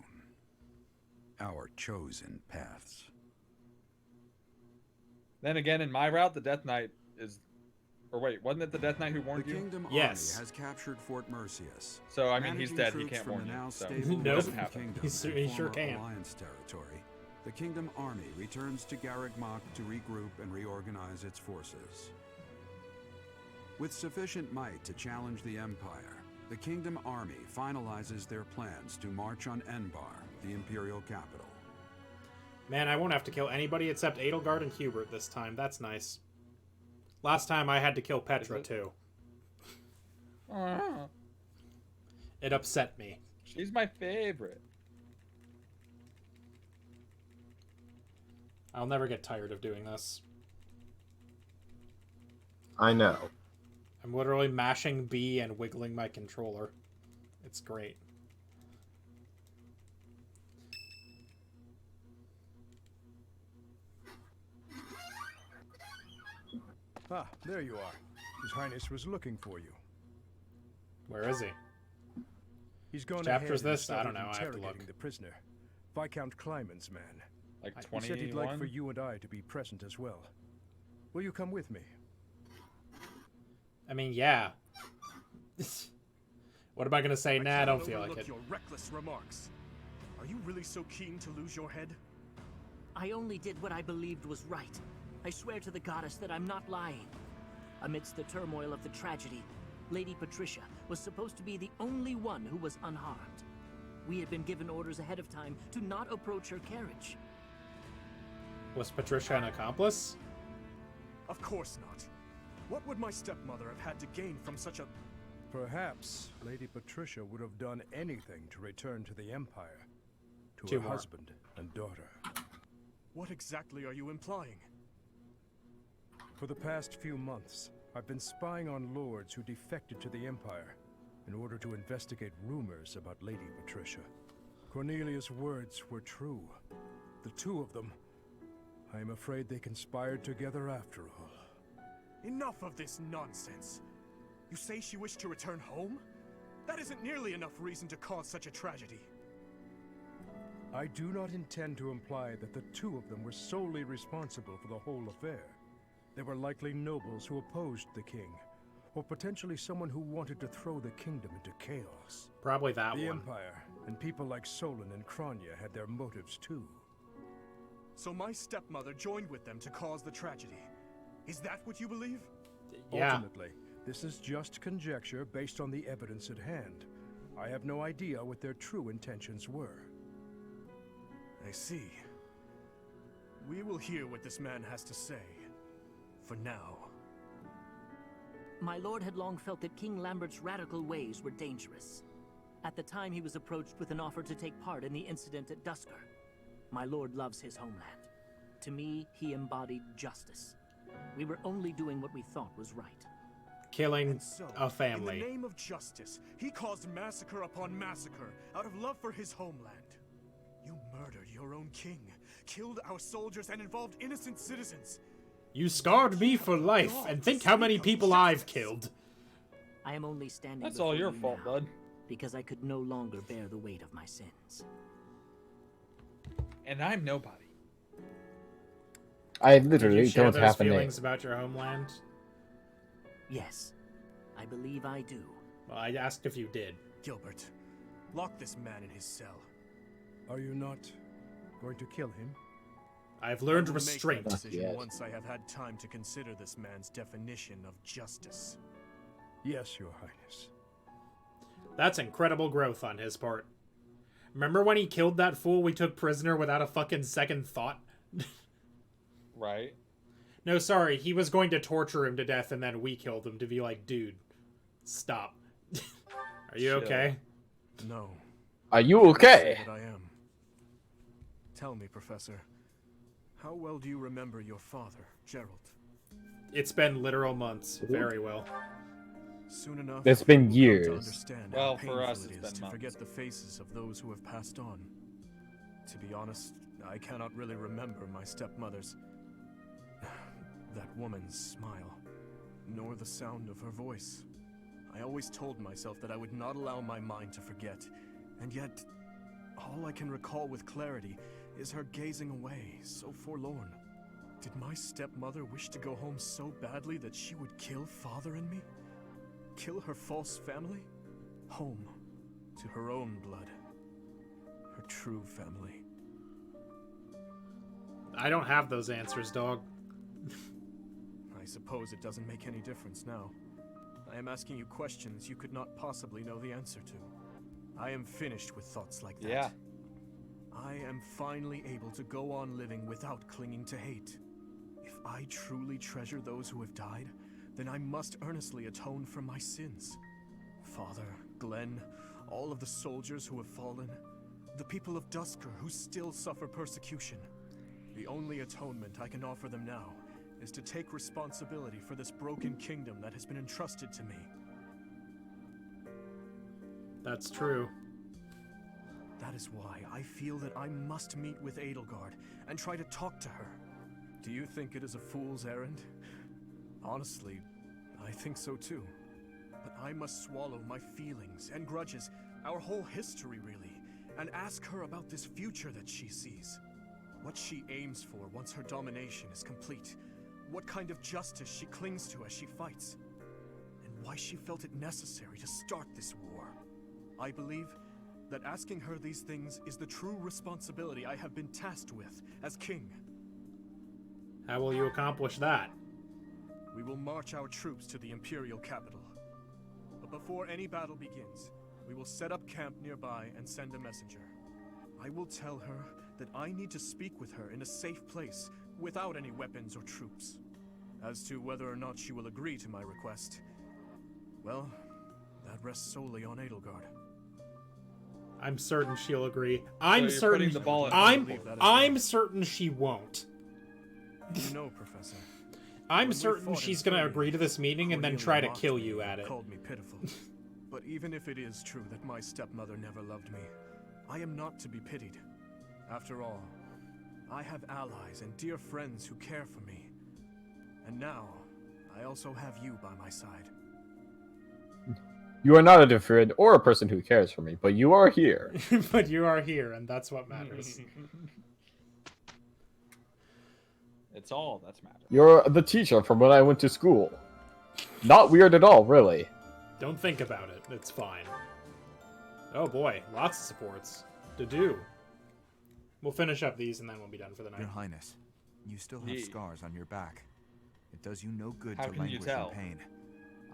Our chosen paths. Then again, in my route, the Death Knight is... Or wait, wasn't it the Death Knight who warned The you? Kingdom Yes. Army has captured Fort Mercius. So, I mean, he's Managing dead. He troops can't from warn the you. now So, stable it Nope. doesn't Western happen. Kingdom He and sure former can. Alliance territory. The Kingdom Army returns to Garreg Mach to regroup and reorganize its forces. With sufficient might to challenge the Empire, the Kingdom Army finalizes their plans to march on Enbar, the Imperial capital. Man, I won't have to kill anybody except Edelgard and Hubert this time. That's nice. Last time I had to kill Petra, too. It upset me. She's my favorite. I'll never get tired of doing this. I know. I'm literally mashing B and wiggling my controller. It's great. Ah, there you are. His Highness was looking for you. Where is he? He's gone Which ahead chapter is and this? I don't started know. I have to interrogating look. the prisoner, Viscount Kleiman's man. Like He said he'd like 21? for you and I to be present as well. Will you come with me? I mean, yeah. What am I gonna say? Nah, I don't feel like overlook it. your reckless remarks. Are you really so keen to lose your head? I only did what I believed was right. I swear to the goddess that I'm not lying. Amidst the turmoil of the tragedy, Lady Patricia was supposed to be the only one who was unharmed. We had been given orders ahead of time to not approach her carriage. Was Patricia an accomplice? Of course not. What would my stepmother have had to gain from such a... Perhaps Lady Patricia would have done anything to return to the Empire. To Two her more. husband and daughter. What exactly are you implying? For the past few months, I've been spying on lords who defected to the Empire in order to investigate rumors about Lady Patricia. Cornelius' words were true. The two of them, I am afraid they conspired together after all. Enough of this nonsense. You say she wished to return home? That isn't nearly enough reason to cause such a tragedy. I do not intend to imply that the two of them were solely responsible for the whole affair. They were likely nobles who opposed the king, or potentially someone who wanted to throw the kingdom into chaos. Probably that The one. Empire, and people like Solon and Kranya had their motives too. So my stepmother joined with them to cause the tragedy. Is that what you believe? Yeah. Ultimately, this is just conjecture based on the evidence at hand. I have no idea what their true intentions were. I see. We will hear what this man has to say. For now. My lord had long felt that King Lambert's radical ways were dangerous. At the time, he was approached with an offer to take part in the incident at Dusker. My lord loves his homeland. To me, he embodied justice. We were only doing what we thought was right. Killing And so, a family. in the name of justice, he caused massacre upon massacre out of love for his homeland. You murdered your own king, killed our soldiers, and involved innocent citizens. You scarred me for life, and think how many people I've killed. I am only standing That's all before your you fault, now bud. because I could no longer bear the weight of my sins. And I'm nobody. I Did you literally share don't those have a name. feelings about your homeland? Yes, I believe I do. Well, I asked if you did. Gilbert, lock this man in his cell. Are you not going to kill him? I've learned I will restraint. Make that decision Not yet. once I have had time to consider this man's definition of justice. Yes, Your Highness. That's incredible growth on his part. Remember when he killed that fool we took prisoner without a fucking second thought? Right? No, sorry, he was going to torture him to death and then we killed him to be like, dude, stop. Are you Chill. okay? No. Are you I okay? say that I am. Tell me, Professor, How well do you remember your father, Gerald? It's been literal months. Very well. Soon enough, It's been you will come years. to understand Well, how for us, painful it's it been is to months. forget the faces of those who have passed on. To be honest, I cannot really remember my stepmother's... that woman's smile, nor the sound of her voice. I always told myself that I would not allow my mind to forget, and yet, all I can recall with clarity is her gazing away, so forlorn. Did my stepmother wish to go home so badly that she would kill Father and me? Kill her false family? Home, to her own blood. Her true family. I don't have those answers, dog. I suppose it doesn't make any difference now. I am asking you questions you could not possibly know the answer to. I am finished with thoughts like that. Yeah. I am finally able to go on living without clinging to hate. If I truly treasure those who have died, then I must earnestly atone for my sins. Father, Glenn, all of the soldiers who have fallen, the people of Duskur who still suffer persecution. The only atonement I can offer them now is to take responsibility for this broken kingdom that has been entrusted to me. That's true. That is why I feel that I must meet with Edelgard and try to talk to her. Do you think it is a fool's errand? Honestly, I think so too. But I must swallow my feelings and grudges, our whole history really, and ask her about this future that she sees. What she aims for once her domination is complete. What kind of justice she clings to as she fights. And why she felt it necessary to start this war. I believe that asking her these things is the true responsibility I have been tasked with as king. How will you accomplish that? We will march our troops to the imperial capital. But before any battle begins, we will set up camp nearby and send a messenger. I will tell her that I need to speak with her in a safe place without any weapons or troops. As to whether or not she will agree to my request, well, that rests solely on Edelgard. I'm certain she'll agree. I'm you're certain. putting the ball in I'm certain she won't. You know, Professor. I'm certain she's gonna agree to this meeting and then try to kill you at it. Called me pitiful. But even if it is true that my stepmother never loved me, I am not to be pitied. After all, I have allies and dear friends who care for me. And now, I also have you by my side. You are not a dear friend or a person who cares for me, but you are here. But you are here, and that's what matters. It's all that's matters. You're the teacher from when I went to school. Not weird at all, really. Don't think about it. It's fine. Oh boy, lots of supports to do. We'll finish up these and then we'll be done for the night. Your Highness, you still have scars on your back. It does you no good How to can you languish tell? in pain.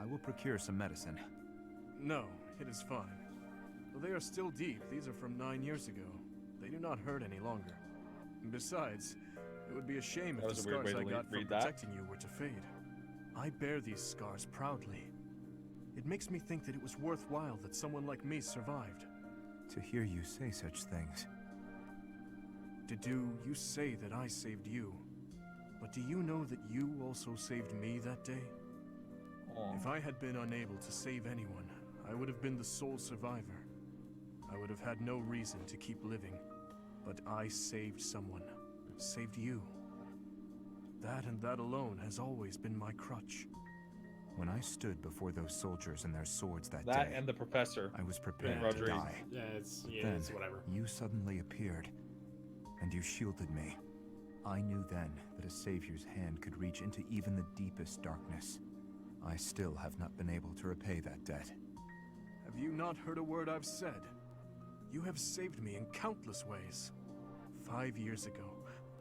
I will procure some medicine. No, it is fine. Though they are still deep, these are from 9 years ago. They do not hurt any longer. And besides, it would be a shame That if the was a weird scars way I to got from read that. protecting you were to fade. I bear these scars proudly. It makes me think that it was worthwhile that someone like me survived. To hear you say such things. Didu, you say that I saved you. But do you know that you also saved me that day? If I had been unable to save anyone, I would have been the sole survivor. I would have had no reason to keep living. But I saved someone. Saved you. That and that alone has always been my crutch. When I stood before those soldiers and their swords that That day, and the professor. I was prepared to Rodriguez. die. Yeah, it's Then whatever. you suddenly appeared, and you shielded me. I knew then that a savior's hand could reach into even the deepest darkness. I still have not been able to repay that debt. Have you not heard a word I've said? You have saved me in countless ways. 5 years ago,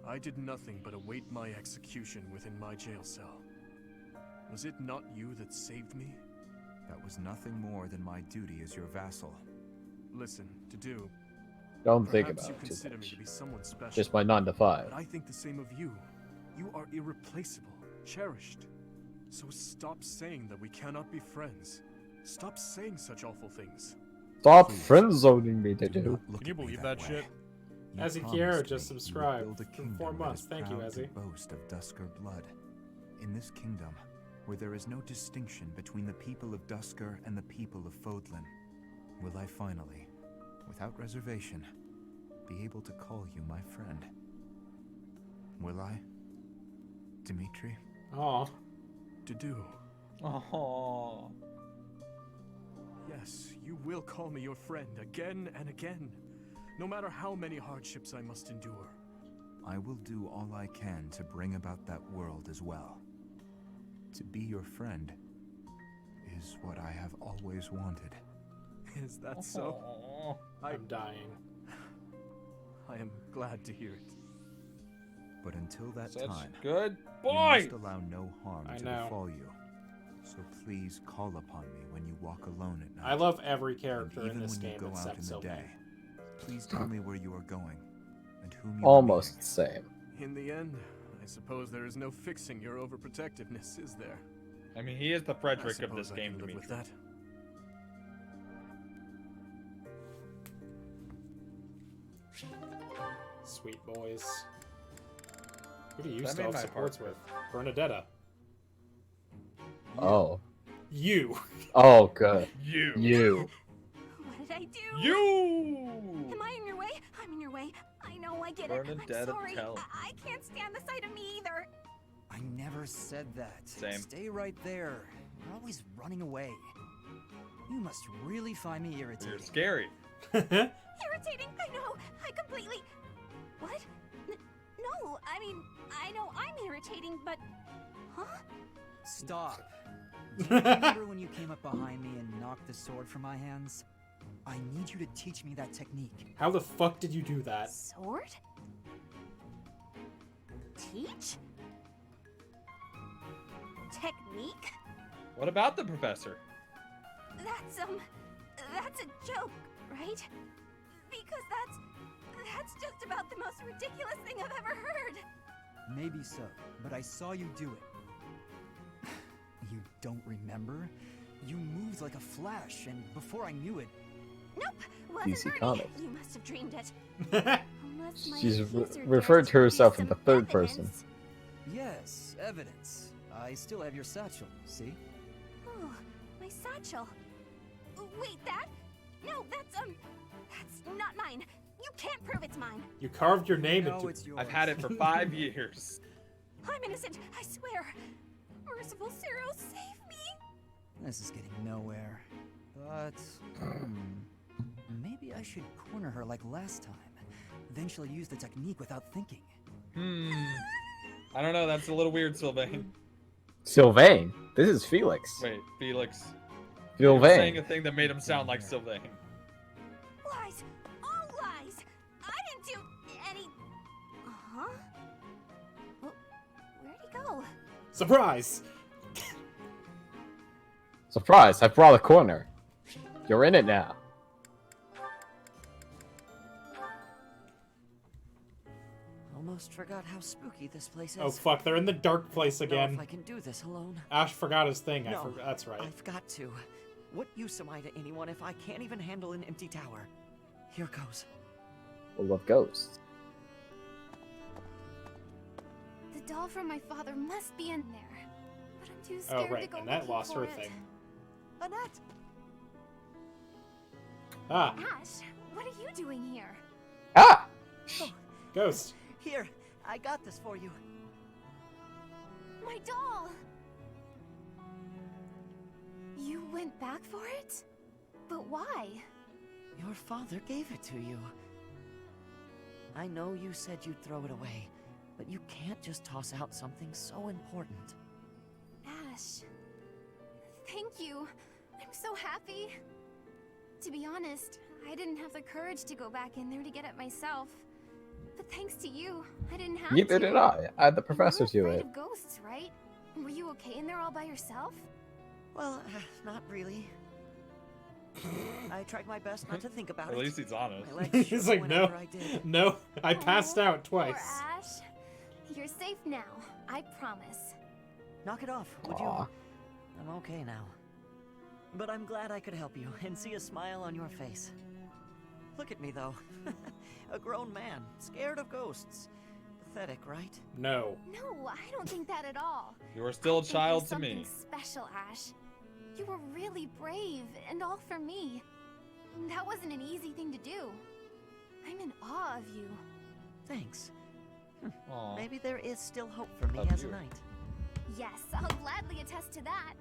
I did nothing but await my execution within my jail cell. Was it not you that saved me? That was nothing more than my duty as your vassal. Listen, Didu. Don't think Perhaps about you it too consider me much. to be someone special. Just my 9 to 5. But I think the same of you. You are irreplaceable, cherished. So stop saying that we cannot be friends. Stop saying such awful things. Stop friend zoning me, Didu. Can you believe that shit? You Ezzy promised Kiera me just you would subscribed build a for kingdom 4 that months. is Thank you, proud to Ezzy. boast of Dusker blood. In this kingdom, where there is no distinction between the people of Dusker and the people of Fodlan, will I finally, without reservation, be able to call you my friend? Will I, Dimitri? Aw. To do. Oh. Yes, you will call me your friend again and again, no matter how many hardships I must endure. I will do all I can to bring about that world as well. To be your friend is what I have always wanted. Is that so? I'm dying. I am glad to hear it. But until that Such time, good we boy! must allow no harm I to know. befall you. So please call upon me when you walk alone at night. I love every And character in even this when game you go out except in the Sylvain. day, please tell me where you are going and whom you Almost the same. In the end, I suppose there is no fixing your overprotectiveness, is there? I mean, he is the Frederick of suppose this I game, can live with Dimitri. that. Sweet boys. Who do you That still made have my supports heart with? Bernadetta. Oh. You. Oh, good. You. What did I do? You! Am I in your way? I'm in your way. I know, I get it. Bernadetta, I'm sorry. tell. I can't stand the sight of me either. I never said that. Same. Stay right there. You're always running away. You must really find me irritating. You're scary. Irritating. I know. I completely. What? No. I mean, I know I'm irritating, but. Huh? Stop. Do you remember when you came up behind me and knocked the sword from my hands? I need you to teach me that technique. How the fuck did you do that? Sword? Teach? Technique? What about the professor? That's a joke, right? Because that's just about the most ridiculous thing I've ever heard. Maybe so, but I saw you do it. You don't remember? You moved like a flash, and before I knew it... Nope, wasn't DC Bernie. Comics. You must have dreamed it. Unless my She's accuser referred dares to herself in produce the some third person. evidence. Yes, evidence. I still have your satchel, see? Oh, my satchel. Wait, that? No, that's not mine. You can't prove it's mine. You carved your name No, into it's yours. I've had it for 5 years. I'm innocent, I swear. Merciful Zero, save me. This is getting nowhere. But... maybe I should corner her like last time. Then she'll use the technique without thinking. I don't know, that's a little weird, Sylvain. Sylvain. This is Felix. Wait, Felix. You were saying Sylvain. a thing that made him sound like Sylvain. Lies! All lies! I didn't do any... Uh-huh? Well, where'd he go? Surprise! Surprise! I brought a corner. You're in it now. Almost forgot how spooky this place is. Oh fuck, they're in the dark place Know again. if I can do this alone. Ash forgot his thing. No, That's right. I've got to. What use am I to anyone if I can't even handle an empty tower? Here goes. Full of ghosts. The doll from my father must be in there. But I'm too Oh scared right, to go Annette looking lost for her it. thing. Annette! Ah, Ash, what are you doing here? Ah! Ghost. Here, I got this for you. My doll! You went back for it? But why? Your father gave it to you. I know you said you'd throw it away, but you can't just toss out something so important. Ash, thank you. I'm so happy. To be honest, I didn't have the courage to go back in there to get it myself. But thanks to you, I didn't have to. Neither did I. I had the professor do You're afraid it. of ghosts, right? Were you okay in there all by yourself? Well, not really. I tried my best not to think about At it. least he's honest. My legs He's shook like, no, whenever I did. no, I passed out Poor twice. Ash. You're safe now, I promise. Knock it off, would Aw. you? I'm okay now. But I'm glad I could help you and see a smile on your face. Look at me, though. A grown man, scared of ghosts. Pathetic, right? No. No, I don't think that at all. You are still a child to Something me. special, Ash. You were really brave, and all for me. That wasn't an easy thing to do. I'm in awe of you. Thanks. Aw. Maybe there is still hope for me Of as you. a knight. Yes, I'll gladly attest to that.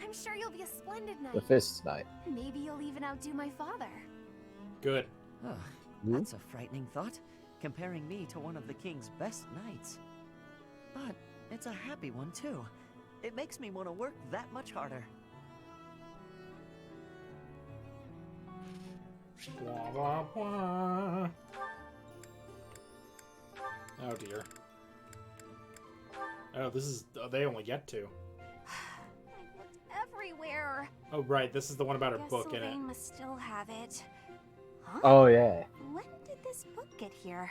I'm sure you'll be a splendid knight. The fist knight. Maybe you'll even outdo my father. Good. Oh, that's a frightening thought, comparing me to one of the king's best knights. But it's a happy one, too. It makes me want to work that much harder. Blah, blah, blah. Oh dear. Oh, this is... they only get to. I looked everywhere. Oh, right. This is the one about her Guess book in it. Sylvain must still have it. Huh? Oh, yeah. When did this book get here?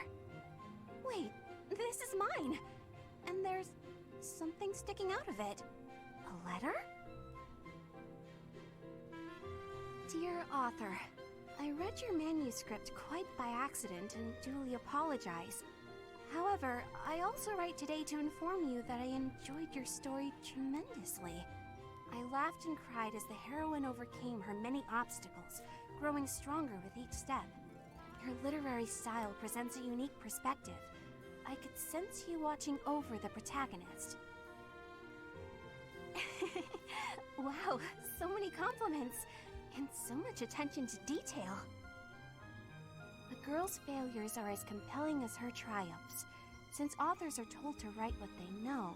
Wait, this is mine. And there's something sticking out of it. A letter? Dear author, I read your manuscript quite by accident and duly apologize. However, I also write today to inform you that I enjoyed your story tremendously. I laughed and cried as the heroine overcame her many obstacles, growing stronger with each step. Your literary style presents a unique perspective. I could sense you watching over the protagonist. Wow, so many compliments, and so much attention to detail. A girl's failures are as compelling as her triumphs. Since authors are told to write what they know,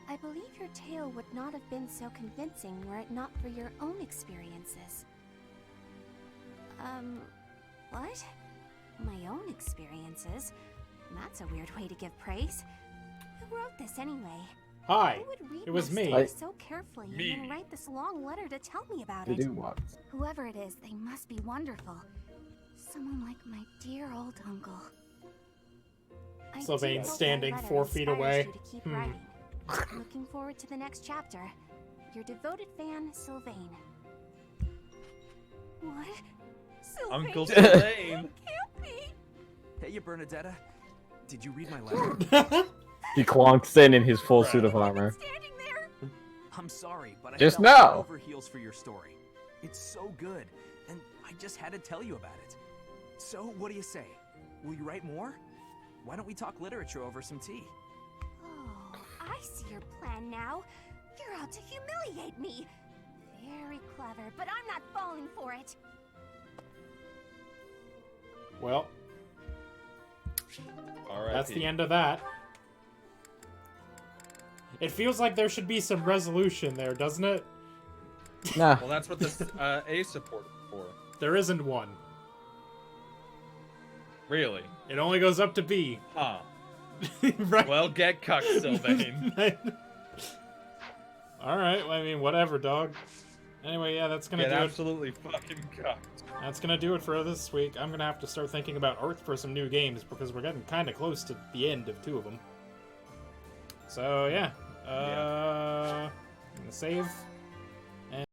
I believe your tale would not have been so convincing were it not for your own experiences. What? My own experiences? That's a weird way to give praise. Who wrote this anyway? Hi, Who would read it was my me. story so carefully Me. and then write this long letter to tell me about They it? do what? Whoever it is, they must be wonderful. Someone like my dear old uncle. I do Sylvain hope my standing letter 4 feet inspires away. you to keep writing. Looking forward to the next chapter. Your devoted fan, Sylvain. What? Sylvain? Uncle Sylvain. Can't be. Hey, you Bernadetta. Did you read my letter? He clonks in his full suit of armor. I'm sorry, but I Just fell now. head over heels for your story. It's so good, and I just had to tell you about it. So, what do you say? Will you write more? Why don't we talk literature over some tea? Oh, I see your plan now. You're out to humiliate me. Very clever, but I'm not falling for it. Well, R.I.P. that's the end of that. It feels like there should be some resolution there, doesn't it? Nah. Well, that's what this A support is for. There isn't one. Really? It only goes up to B. Huh. Right. Well, get cucked, Sylvain. Alright, I mean, whatever, dog. Anyway, yeah, that's gonna Get do absolutely fucking cucked. That's gonna do it for this week. I'm gonna have to start thinking about art for some new games because we're getting kind of close to the end of 2 of them. So, yeah. I'm gonna save.